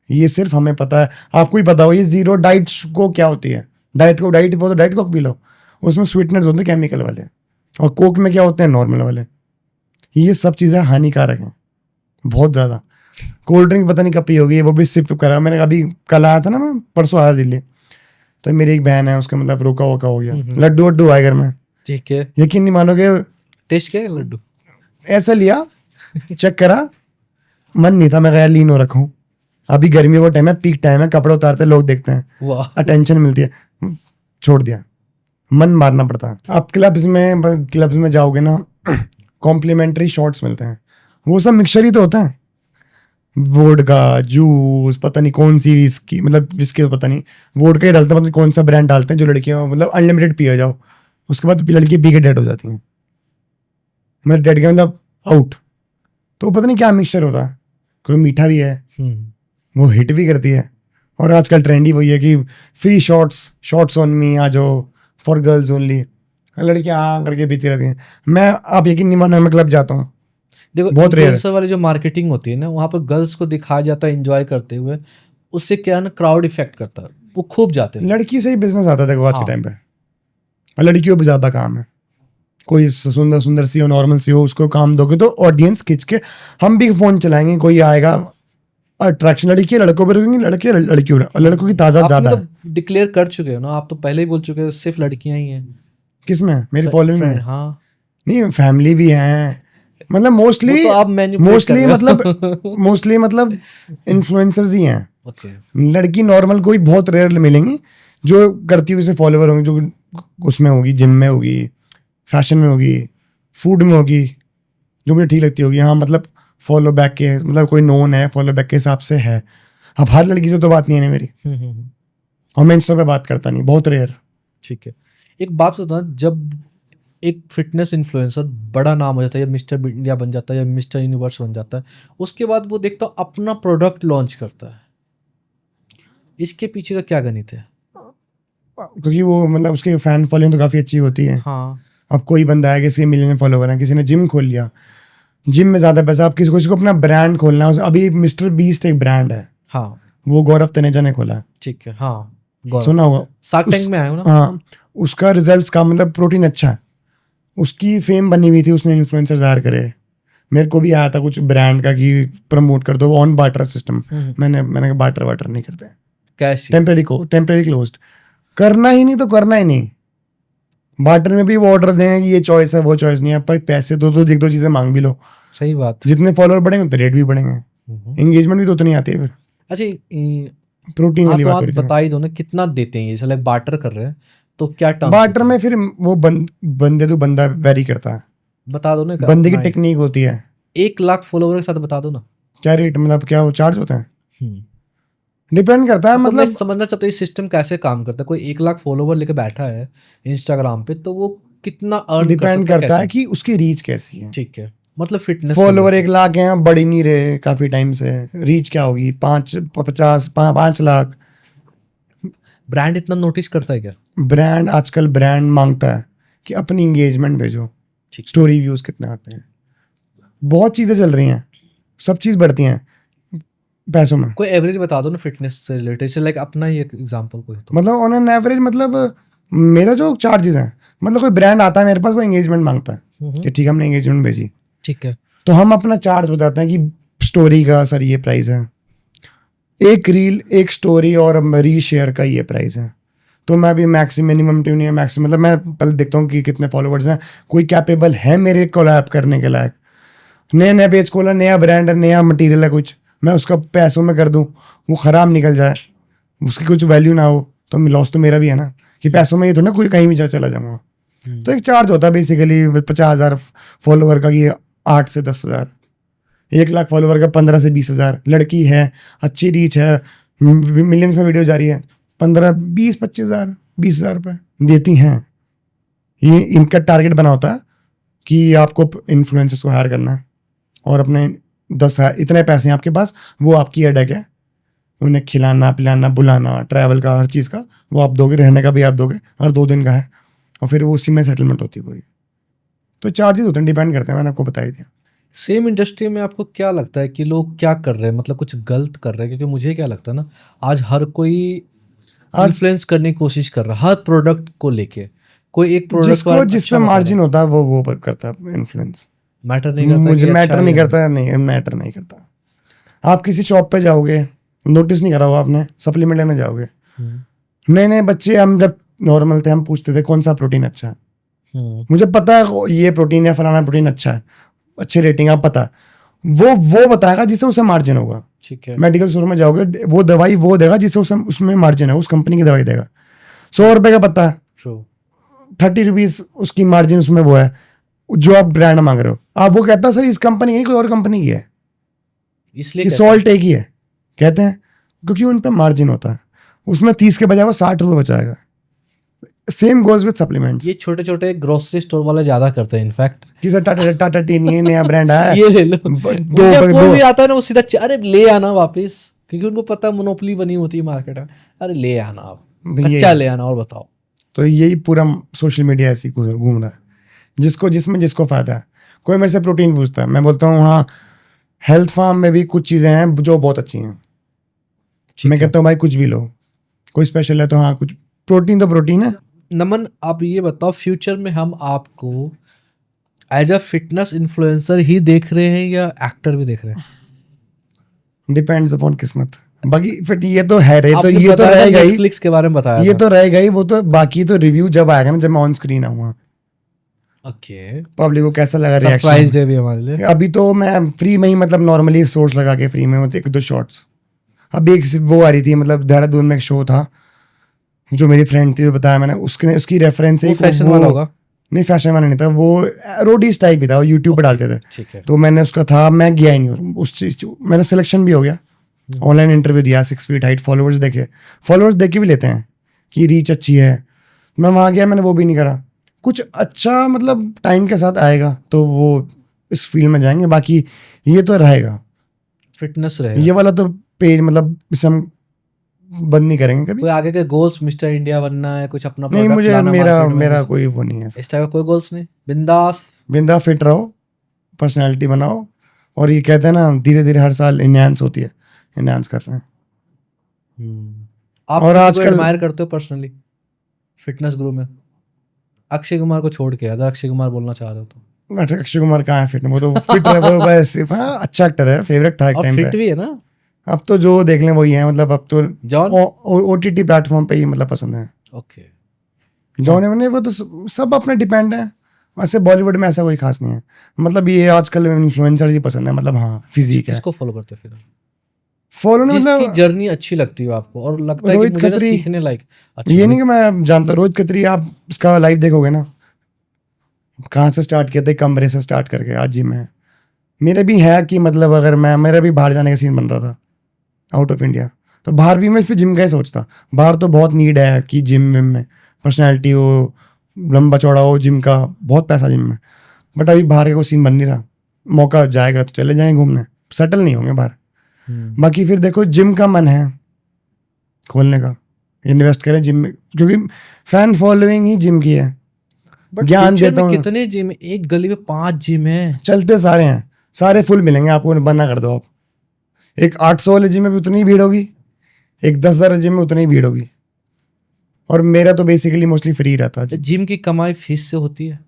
ये सिर्फ हमें पता है, आपको ही पता हो। ये जीरो डाइट को क्या होती है, डाइट कोक पी लो, उसमें स्वीटनर्स होते हैं केमिकल वाले, और कोक में क्या होते हैं, नॉर्मल वाले। ये सब चीज़ें हानिकारक हैं बहुत ज़्यादा। कोल्ड ड्रिंक पता नहीं कब पी होगी, वो भी सिर्फ करा, मैंने अभी कल आया था ना, मैं परसों आया दिल्ली, तो मेरी एक बहन है, उसका मतलब रोका वोका हो गया, लड्डू वड्डू आए घर में, ठीक है। यकीन नहीं मानोगे, टेस्ट किया लड्डू? ऐसा लिया, चेक करा, मन नहीं था, मैं गया लीन हो रखा हूँ, अभी गर्मियों का टाइम है, पीक टाइम है, कपड़े उतारते लोग देखते हैं, वाह, अटेंशन मिलती है, छोड़ दिया, मन मारना पड़ता है। आप क्लब्स में जाओगे ना, कॉम्प्लीमेंट्री शॉट्स मिलते हैं, वो सब मिक्सचर ही तो होता है, वोडका, जूस, पता नहीं कौन सी विस्की, मतलब विस्की तो पता नहीं, वोडका ही डालते हैं, मतलब कौन सा ब्रांड डालते हैं, जो लड़कियां मतलब अनलिमिटेड पिया जाओ, उसके बाद लड़की पी के डेड हो जाती हैं, मतलब डेड का मतलब आउट, तो पता नहीं क्या मिक्सचर होता है, कोई मीठा भी है, वो हिट भी करती है। और आजकल ट्रेंड ही वही है कि फ्री शॉट्स ऑन मी, आ जाओ, फॉर गर्ल्स ओनली, लड़कियां हाँ करके पीती रहती हैं। आप यकीन नहीं मानो, मैं क्लब जाता हूँ, देखो बहुत रेयर है। इन्फ्लुएंसर वाली जो मार्केटिंग होती है ना, वहाँ पर गर्ल्स को दिखाया जाता है एंजॉय करते हुए, उससे क्या है ना, क्राउड इफेक्ट करता है, वो खूब जाते हैं। लड़की से ही बिजनेस आता है, देखो आज के हाँ। टाइम पे, और लड़कियों पे ज्यादा काम है, कोई सुंदर सी हो, नॉर्मल सी हो, उसको काम दोगे तो ऑडियंस खींच के, हम भी फोन चलाएंगे, कोई आएगा, अट्रैक्शन लड़की लड़कों पर रुकेंगे, लड़के लड़कियों पर, और लड़कों की तादाद ज्यादा है। तो डिक्लेयर कर चुके हो ना, आप तो पहले ही बोल चुके हो सिर्फ लड़कियां ही हैं किसमें, मेरी फॉलोइंग में? हाँ, नहीं, फैमिली भी है, मतलब मोस्टली वो तो आप manipulate कर रहे हो। मोस्टली मतलब इन्फ्लुएंसर्स ही हैं। ओके, लड़की नॉर्मल कोई बहुत रेयर मिलेंगी जो करती हुई से फॉलोवर होंगे, जो उसमें होगी, जिम में होगी, फैशन में होगी, फूड में होगी, जो मुझे ठीक लगती होगी, हाँ मतलब फॉलो बैक के, मतलब कोई नोन है, फॉलो बैक के हिसाब से है। अब हर लड़की से तो बात नहीं है ना मेरी, और मैं इंस्टा पे बात करता नहीं, बहुत रेयर। ठीक है। एक बात बताना, जब एक फिटनेस इन्फ्लुएंसर बड़ा नाम हो जाता है, या मिस्टर इंडिया बन जाता है, या मिस्टर यूनिवर्स बन जाता है, उसके बाद वो देखता हूँ अपना प्रोडक्ट लॉन्च करता है, इसके पीछे का क्या गणित है? क्योंकि वो मतलब उसके फैन फॉलोइंग तो काफ़ी अच्छी होती है। हाँ, अब कोई बंदा है, किसी के मिलियन फॉलोवर हैं, किसी ने जिम खोल लिया, जिम में ज़्यादा पैसा, आप किसी को अपना ब्रांड खोलना है, अभी मिस्टर बीस्ट एक ब्रांड है, हाँ, वो गौरव तनेजा ने खोला है, ठीक है, हाँ, गौरव सुना होगा, शार्क टैंक में आए हो ना? हाँ, उसका रिजल्ट्स का मतलब प्रोटीन अच्छा है, उसकी फेम बनी हुई थी, उसने इन्फ्लुएंसर हायर करे, मेरे को भी आया था कुछ ब्रांड का कि प्रमोट कर दो, ऑन बार्टर सिस्टम, मैंने बार्टर वाटर नहीं करते, कैसे? टेम्परेरी क्लोज्ड, करना ही नहीं तो करना ही नहीं। बार्टर में भी वो ऑर्डर दें कि ये चॉइस है, वो चॉइस नहीं है, आप भाई पैसे दो तो एक दो चीजें मांग भी लो, सही बात। जितने फॉलोअर बढ़ेंगे उतने रेट भी बढ़ेंगे, एंगेजमेंट भी तो उतनी आती है फिर। अच्छा, प्रोटीन हाँ, वाली तो बात आप हो रही थी। बता ही दो ना कितना देते हैं, जैसे लाइक बार्टर कर रहे हैं तो क्या टर्म बार्टर में फिर वो बंदे तो बंदा वेरी करता है, बता दो ना, बंदे की टेक्निक होती है। 1 लाख फॉलोवर के साथ बता दो ना। क्या रेट, मतलब क्या वो चार्ज होता है? डिपेंड करता है तो मैं मतलब समझना चाहता हूँ ये सिस्टम कैसे काम करता है। कोई 1 लाख फॉलोवर लेके बैठा है इंस्टाग्राम पे, तो वो कितना अर्न कर डिपेंड सकता है, करता है कैसे? कि उसकी रीच कैसी है। ठीक है, मतलब फिटनेस फॉलोवर 1 लाख हैं, बढ़ ही नहीं रहे काफी टाइम से, रीच क्या होगी 5 लाख। ब्रांड इतना नोटिस करता है क्या? ब्रांड आजकल ब्रांड मांगता है कि अपनी इंगेजमेंट भेजो, ठीक। स्टोरी व्यूज कितने आते हैं, बहुत चीजें चल रही हैं, सब चीज बढ़ती हैं पैसों में। कोई एवरेज बता दो ना फिटनेस से रिलेटेड, से लाइक अपना ही एक एग्जांपल कोई तो। मतलब ऑन एन एवरेज, मतलब मेरा जो चार्जेस हैं, मतलब कोई ब्रांड आता है मेरे पास, वो एंगेजमेंट मांगता है कि ठीक है हमने एंगेजमेंट भेजी, ठीक है। तो हम अपना चार्ज बताते हैं कि स्टोरी का सर ये प्राइस है, एक रील एक स्टोरी और रीशेयर का ये प्राइस है। तो मैं भी मिनिमम ट्यून है मैक्सिमम, मतलब मैं पहले देखता हूँ कि कितने फॉलोवर्स हैं, कोई कैपेबल है मेरे कोलैब करने के लायक। नया नया पेज खोला, नया ब्रांड है, नया मटेरियल है कुछ, मैं उसका पैसों में कर दूँ, वो ख़राब निकल जाए, उसकी कुछ वैल्यू ना हो, तो लॉस तो मेरा भी है ना, कि पैसों में ये तो ना कोई कहीं भी चला जाऊँगा। तो एक चार्ज होता है बेसिकली 50,000 फॉलोवर का, कि 8 से 10,000, 1 लाख फॉलोवर का 15 से 20,000। लड़की है, अच्छी रीच है, मिलियंस में वीडियो जा रही है, 15-20-25,000 20,000 रुपये देती हैं। ये इनका टारगेट बना होता है कि आपको इन्फ्लुएंसर्स को हायर करना है, और अपने 10,000 इतने पैसे हैं आपके पास, वो आपकी हेडेक है, उन्हें खिलाना पिलाना बुलाना ट्रैवल का हर चीज़ का वो आप दोगे, रहने का भी आप दोगे, और 2 दिन का है, और फिर वो उसी में सेटलमेंट होती है कोई। तो चार्जेस होते हैं, डिपेंड करते हैं, मैंने आपको बता ही दिया। सेम इंडस्ट्री में आपको क्या लगता है कि लोग क्या कर रहे हैं, मतलब कुछ गलत कर रहे हैं? क्योंकि मुझे क्या लगता है ना, आज हर कोई इन्फ्लुएंस करने की कोशिश कर रहा है हर प्रोडक्ट को लेके। कोई एक प्रोडक्ट जिसको जिस पे मार्जिन होता है वो करता है इन्फ्लुएंस। मैटर नहीं करता, मुझे कि मैटर अच्छा नहीं है। करता, नहीं मैटर नहीं करता। आप किसी शॉप पे जाओगे, नोटिस नहीं करा होगा आपने, सप्लीमेंट लेने जाओगे, नए नए बच्चे, हम जब नॉर्मल थे हम पूछते थे कौन सा प्रोटीन अच्छा है, मुझे पता है ये प्रोटीन है, फलाना प्रोटीन अच्छा है, अच्छी रेटिंग आप पता, वो बताएगा जिससे उसे मार्जिन होगा। ठीक है। मेडिकल स्टोर में जाओगे, वो दवाई वो देगा जिससे उसमें मार्जिन है, उस कंपनी की दवाई देगा। 100 रुपए का पता है, ट्रू। 30 रुपीज उसकी मार्जिन उसमें वो है, जो आप ब्रांड मांग रहे हो। आप वो कहता है सर इस कंपनी की नहीं, कोई और कंपनी की है, इसलिए ये कहते हैं। सॉल्ट एक ही है, कहते हैं क्योंकि उन पे मार्जिन होता है, उसमें 30 के बजाय वो 60 रुपए बचाएगा। Same goes with supplements. ये छोटे छोटे ग्रोसरी स्टोर वाले ज्यादा करते हैं इनफैक्ट। कि सर टाटा टी नहीं, नया ब्रांड आया है, ये ले लो, दो कोई भी आता है ना वो सीधा अरे ले आना वापस, क्योंकि उनको पता है मोनोपोली बनी होती है मार्केट में। अरे ले आना आप, कच्चा ले आना और बताओ। तो यही पूरा सोशल मीडिया ऐसे ही घूम रहा है, जिसको फायदा है। कोई मेरे से प्रोटीन पूछता है, मैं बोलता हूँ हाँ हेल्थ फार्म में भी कुछ चीज़ें हैं जो बहुत अच्छी हैं, मैं कहता हूँ भाई कुछ भी लो, कोई स्पेशल है तो हाँ कुछ, प्रोटीन तो प्रोटीन है। नमन, आप ये बताओ फ्यूचर में हम आपको एज अ फिटनेस इन्फ्लुएंसर ही देख रहे हैं या एक्टर भी देख रहे हैं? डिपेंड्स अपॉन किस्मत। बाकी फिर ये तो है रे, तो आपने ये तो बताया रहेगा ही, नेटफ्लिक्स के बारे में बताया ये था। तो रहेगा ही, वो तो बाकी तो रिव्यू जब आएगा ना, जब मैं ऑन स्क्रीन आऊंगा, ओके, पब्लिक को कैसा लगा सरप्राइज रिएक्शन। डे भी हमारे लिए। अभी तो मैं फ्री में ही, मतलब नॉर्मली सोर्स लगा के फ्री में होते 1-2 शॉर्ट्स। अभी एक वो आ रही थी, मतलब देहरादून में एक शो था, जो मेरी फ्रेंड थी, बताया मैंने, उसकी रेफरेंस वो फैशन वाला होगा? नहीं फैशन वाला नहीं था, वो रोडीज टाइप ही था, वो यूट्यूब पे डालते थे। ठीक है। तो मैंने उसका था, मैं गया ही नहीं उस चीज, मेरा सिलेक्शन भी हो गया, ऑनलाइन इंटरव्यू दिया, 6 फीट हाइट, फॉलोअर्स देख के भी लेते हैं कि रीच अच्छी है। मैं वहाँ गया, मैंने वो भी नहीं करा कुछ अच्छा, मतलब टाइम के साथ आएगा तो वो इस फील्ड में जाएंगे, बाकी ये तो रहेगा, फिटनेस रहेगा। ये वाला तो पेज, मतलब इसे हम बंद नहीं करेंगे कभी। कोई आगे के गोल्स, मिस्टर इंडिया बनना है, कुछ अपना नहीं, product मुझे लाना मेरा market में, मेरा कुछ कोई वो नहीं है, इस टाइप का कोई गोल्स नहीं? बिंदास। बिंदा फिट रहो, पर्सनैलिटी बनाओ, और ये कहते हैं ना धीरे धीरे हर साल इनहैंस होती है, इनहैंस कर रहे हैं। आप और किसी को आजकल- एडमायर करते हो पर्सनली फिटनेस ग्रुप में? अक्षय कुमार को छोड़ के, अगर अक्षय कुमार बोलना चाह रहे हो तो। अक्षय कुमार कहाँ है फिट, वो तो फिट है वो बस, हाँ अच्छा एक्टर है, फेवरेट था एक और टाइम फिट पे। भी है ना। अब तो जो देख लें वही है, मतलब अब तो जॉन। OTT प्लेटफॉर्म पे ही मतलब पसंद है। ओके। जॉन ने वो तो सब अपने डिपेंड है, वैसे बॉलीवुड में ऐसा कोई खास नहीं है, मतलब ये आजकल इन्फ्लुएंसर ही पसंद है, मतलब हाँ फिजिक है। किसको फॉलो करते हो फिर? फॉलो नहीं, जिसकी मतलब जर्नी अच्छी लगती हो आपको और लगता है कि रोहित मुझे ना खत्री। सीखने लायक। अच्छा, ये नहीं कि मैं जानता, रोहित खत्री, आप इसका लाइव देखोगे ना, कहाँ से स्टार्ट किया था, कमरे से स्टार्ट करके आज जिम है। मेरे भी है कि मतलब अगर मेरा भी बाहर जाने का सीन बन रहा था, आउट ऑफ इंडिया, तो बाहर भी मैं फिर जिम का ही सोचता। बाहर तो बहुत नीड है कि जिम विम में पर्सनैलिटी हो, लंबा चौड़ा हो, जिम का बहुत पैसा जिम में। बट अभी बाहर का कोई सीन बन नहीं रहा। मौका जाएगा तो चले जाएंगे घूमने, सेटल नहीं होंगे बाहर। बाकी फिर देखो जिम का मन है खोलने का, इन्वेस्ट करें जिम में, क्योंकि फैन फॉलोइंग ही जिम की है। बट ज्ञान फ्यूचर देता में हूँ, कितने जिम, एक गली में 5 जिम है। चलते सारे हैं, सारे फुल मिलेंगे आपको, बना कर दो आप। एक 800 वाले जिम में भी उतनी ही भीड़ होगी, एक 10,000 वाले जिम में उतनी ही भीड़ होगी। और मेरा तो बेसिकली मोस्टली फ्री रहता है। जिम की कमाई फीस से होती है?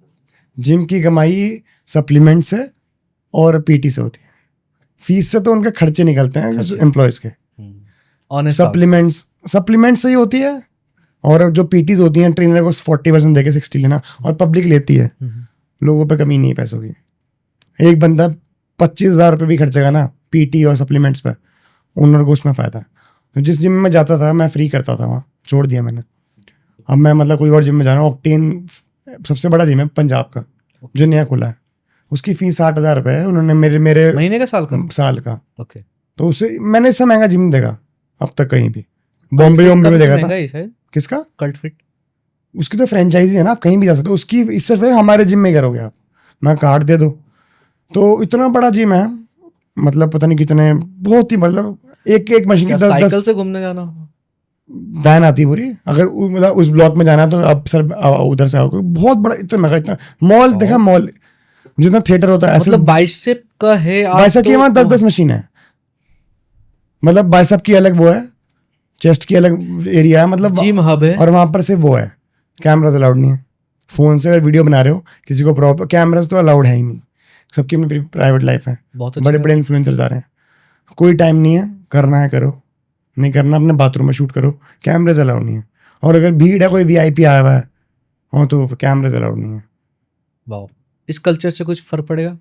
जिम की कमाई सप्लीमेंट से और पीटी से होती है। फीस से तो उनके खर्चे निकलते हैं एम्प्लॉयज के। सप्लीमेंट से ही होती है, और जो पीटीज होती हैं ट्रेनर को 40% देके 60 लेना, और पब्लिक लेती है। लोगों पे कमी नहीं है पैसों की। एक बंदा 25,000 रुपये भी खर्चेगा ना पीटी और सप्लीमेंट्स पे, ओनर को उसमें फ़ायदा है। तो जिस जिम में जाता था मैं फ्री करता था, वहाँ छोड़ दिया मैंने। अब मैं मतलब कोई और जिम में जा रहा हूँ। ऑक्टेन सबसे बड़ा जिम है पंजाब का, जो नया खुला है। उसकी फीस 60,000 रुपये है। उन्होंने मेरे महीने का, साल का? ओके। तो उसे मैंने इससे महंगा जिम देखा अब तक कहीं भी। बॉम्बे में देखा था। किसका? Cult fit. उसकी तो फ्रेंचाइजी है ना, आप कहीं भी जा सकते हो उसकी। इससे फिर हमारे जिम में करोगे आप, मैं कार्ड दे दो। तो इतना बड़ा जिम है, मतलब पता नहीं कितने, बहुत ही मतलब एक मशीन की 10 साइकिल से घूमने जाना, वैन आती पूरी। अगर मतलब उस ब्लॉक में जाना तो आप सर उधर से आओगे। बहुत बड़ा, इतना महंगा, इतना मॉल देखा, मॉल जितना थिएटर होता है ऐसे। मतलब बाइसेप का है? बाइसेप की वहाँ 10 मशीन है। मतलब बाइसेप की अलग वो है, चेस्ट की अलग एरिया है, मतलब जिम हब है। और वहाँ पर सिर्फ वो है, कैमराज अलाउड नहीं है। फ़ोन से अगर वीडियो बना रहे हो किसी को प्रॉपर, कैमराज तो अलाउड है ही नहीं। सबकी अपनी प्राइवेट लाइफ है। बहुत बड़े बड़े इन्फ्लुएंसर्स आ रहे हैं, कोई टाइम नहीं है, करना है करो, नहीं करना अपने बाथरूम में शूट करो। कैमराज अलाउड नहीं है। और अगर भीड़ है, कोई वीआईपी आया हुआ है, हाँ, तो कैमराज अलाउड नहीं है। वाह, इस कल्चर से कुछ फर्क पड़ेगा?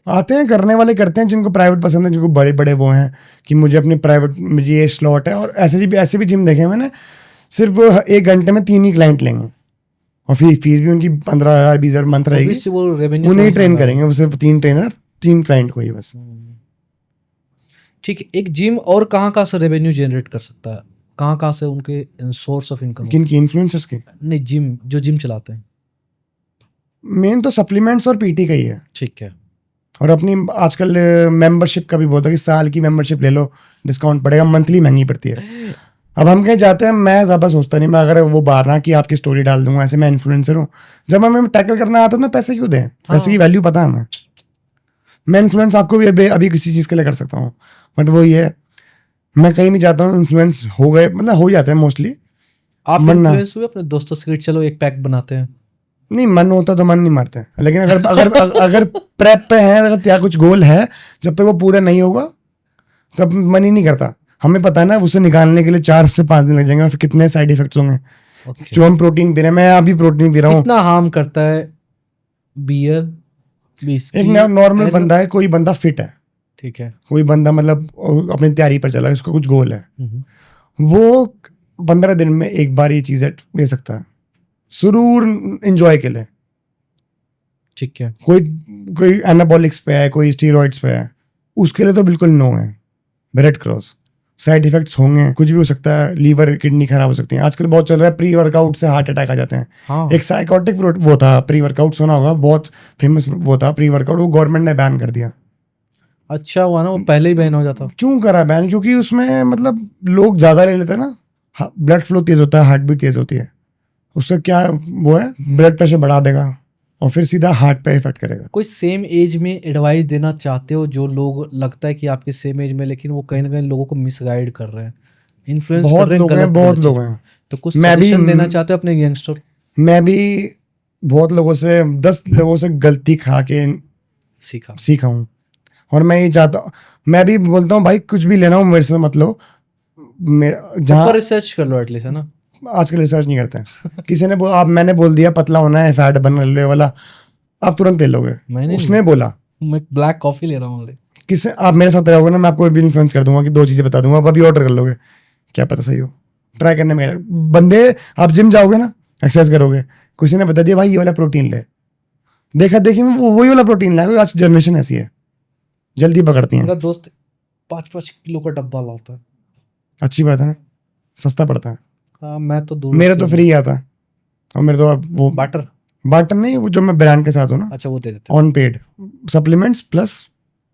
आते हैं, करने वाले करते हैं, जिनको प्राइवेट पसंद है, जिनको बड़े बड़े वो हैं कि मुझे अपनी प्राइवेट, मुझे ये स्लॉट है। और ऐसे भी जिम देखे हैं मैंने, सिर्फ वो 1 घंटे में 3 ही क्लाइंट लेंगे, और फीस भी उनकी 15,000 20,000 मंथ रहेगी। वो रेवेन्यू उन्हें ट्रेन करेंगे, वो सिर्फ 3 ट्रेनर 3 क्लाइंट को ही बस। ठीक है, एक जिम और कहाँ से रेवेन्यू जनरेट कर सकता है? कहाँ से उनके सोर्स ऑफ इनकम? किन की? इन्फ्लुएंसर्स के? नहीं, जो जिम चलाते हैं। मेन तो सप्लीमेंट्स और पीटी का ही है। ठीक है। और अपनी आजकल मेंबरशिप का भी बहुत है कि साल की मेंबरशिप ले लो, डिस्काउंट पड़ेगा। मंथली महंगी पड़ती है। अब हम कहीं जाते हैं, मैं ज़्यादा सोचता नहीं, मैं अगर वो बाहर ना कि आपकी स्टोरी डाल दूंगा, ऐसे मैं इन्फ्लुएंसर हूँ। जब हमें टैकल करना आता है ना, पैसे क्यों दें? पैसे की वैल्यू पता है हमें। मैं इन्फ्लुएंस आपको भी अभी किसी चीज़ के लिए कर सकता हूँ, बट वो ये है, मैं कहीं भी जाता हूँ इन्फ्लुएंस हो गए, मतलब हो जाते हैं मोस्टली। आप इन्फ्लुएंस हुए अपने दोस्तों से, चलो एक पैक बनाते हैं? नहीं, मन होता तो मन नहीं मारते, लेकिन अगर प्रेप पे है, अगर क्या कुछ गोल है, जब तक वो पूरा नहीं होगा तब मन ही नहीं करता। हमें पता है ना, उसे निकालने के लिए 4 से 5 दिन लग जाएंगे, और फिर कितने साइड इफेक्ट्स होंगे। जो हम प्रोटीन पी रहे हैं, मैं अभी प्रोटीन पी रहा हूँ, कितना हार्म करता है बियर, एक नॉर्मल बंदा है, कोई बंदा फिट है, ठीक है, कोई बंदा मतलब अपनी तैयारी पर चला है, उसका कुछ गोल है, वो 15 दिन में एक बार ये चीज़ें ले सकता है, सुरूर एंजॉय के लिए। ठीक है। कोई एनाबॉलिक्स पे है, कोई स्टीरॉइड्स पे है, उसके लिए तो बिल्कुल नो है। रेड क्रॉस, साइड इफेक्ट्स होंगे, कुछ भी हो सकता है, लीवर किडनी खराब हो सकती है। आजकल बहुत चल रहा है, प्री वर्कआउट से हार्ट अटैक आ जाते हैं। हाँ। एक साइकोटिक वो था, प्री वर्कआउट सुना होगा, बहुत फेमस वो था प्री वर्कआउट, वो गवर्नमेंट ने बैन कर दिया। अच्छा हुआ ना, वो पहले ही बैन हो जाता। क्यों करा बैन? क्योंकि उसमें मतलब लोग ज़्यादा ले लेते हैं ना, ब्लड फ्लो तेज होता है, हार्ट बीट तेज होती है, उससे क्या वो है, ब्लड प्रेशर बढ़ा देगा और फिर सीधा हार्ट पे इफेक्ट करेगा। कोई सेम एज में एडवाइस देना चाहते हो, जो लोग लगता है कि आपके सेम एज में, लेकिन वो कहीं ना कहीं लोगों को मिसगाइड कर रहे हैं, इन्फ्लुएंस कर रहे हैं, बहुत लोग हैं। तो कुछ सजेशन देना चाहते हो अपने यंगस्टर? मैं भी बहुत लोगों से, 10 लोगों से गलती खा के सीखा हूँ, और मैं ये चाहता हूँ, मैं भी बोलता हूँ भाई कुछ भी लेना हो मेरे से मत लो, जहाँ रिसर्च कर लो एटलीस्ट, है ना। आजकल रिसर्च नहीं करते हैं। किसी ने मैंने बोल दिया पतला होना है, फैट बर्न ले वाला, आप तुरंत ले लोगे। उसने बोला मैं ब्लैक कॉफी ले रहा हूँ, किसे आप मेरे साथ रहोगे ना, मैं आपको भी इन्फ्लुएंस कर दूंगा कि 2 चीजें बता दूंगा, आप अभी ऑर्डर कर लोगे, क्या पता सही हो। ट्राई करने में बंदे, आप जिम जाओगे ना, एक्सरसाइज करोगे, किसी ने बता दिया भाई ये वाला प्रोटीन ले, देखा देखी में वो वही वाला प्रोटीन लाएगा। आज जनरेशन ऐसी है, जल्दी पकड़ती है। मेरा दोस्त 5-5 किलो का डब्बा लाता है, अच्छी बात है ना, सस्ता पड़ता है। हाँ, मैं तो दूर मेरे से तो फ्री आता है, और मेरे तो वो बाटर, बाटर नहीं, वो जो मैं ब्रांड के साथ हूँ ना, अच्छा वो दे देते हैं। On paid supplements plus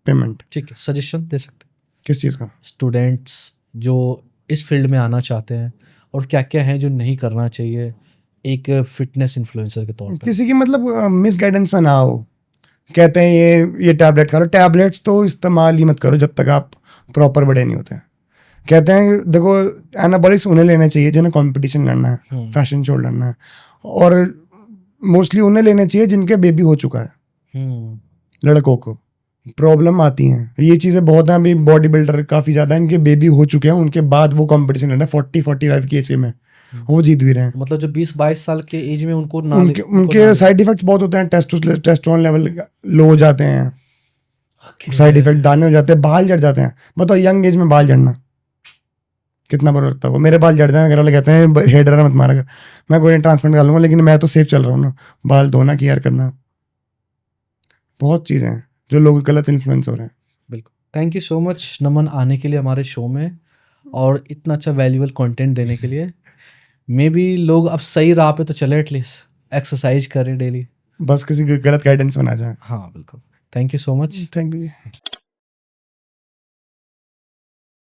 payment. ठीक है, सजेशन दे सकते हैं किस चीज़ का? स्टूडेंट्स जो इस फील्ड में आना चाहते हैं, और क्या क्या है जो नहीं करना चाहिए एक फिटनेस इन्फ्लुएंसर के तौर पे। किसी की मतलब मिस गाइडेंस में ना हो। कहते हैं ये टैबलेट खा लो, टैबलेट्स तो इस्तेमाल ही मत करो जब तक आप प्रॉपर बड़े नहीं होते हैं। कहते हैं देखो, एनाबॉलिक्स उन्हें लेने चाहिए जिन्हें कंपटीशन लड़ना है, फैशन शो लड़ना है, और मोस्टली उन्हें लेने चाहिए जिनके बेबी हो चुका है। हम्म लड़कों को प्रॉब्लम आती हैं, ये चीज़ें बहुत हैं। अभी बॉडी बिल्डर काफ़ी ज़्यादा हैं, इनके बेबी हो चुके हैं, उनके बाद वो कंपटीशन लड़ रहे हैं 40-45 की एज में, वो जीत भी रहे हैं। मतलब जो 20-22 साल के एज में उनको ना उनके उनके साइड इफेक्ट्स बहुत होते हैं, टेस्टोस्टेरोन लेवल लो हो जाते हैं, साइड इफेक्ट दाने हो जाते हैं, बाल झड़ जाते हैं। बताओ यंग एज में बाल झड़ना कितना बुरा लगता है। मेरे बाल झड़ जाए, घर वाले कहते हैं हेयर ड्रायर मत मारा कर, मैं कोई ट्रांसप्लांट कर लूंगा, लेकिन मैं तो सेफ चल रहा हूँ ना। बाल धोना, केयर करना, बहुत चीज़ें हैं जो लोग गलत इन्फ्लुएंस हो रहे हैं। बिल्कुल। थैंक यू सो मच नमन आने के लिए हमारे शो में, और इतना अच्छा वैल्यूबल कंटेंट देने के लिए। मे बी लोग अब सही राह पे तो चले, एटलीस्ट एक्सरसाइज करें डेली। बस किसी गलत गाइडेंस में ना जाए। हाँ बिल्कुल, thank you so much. Thank you.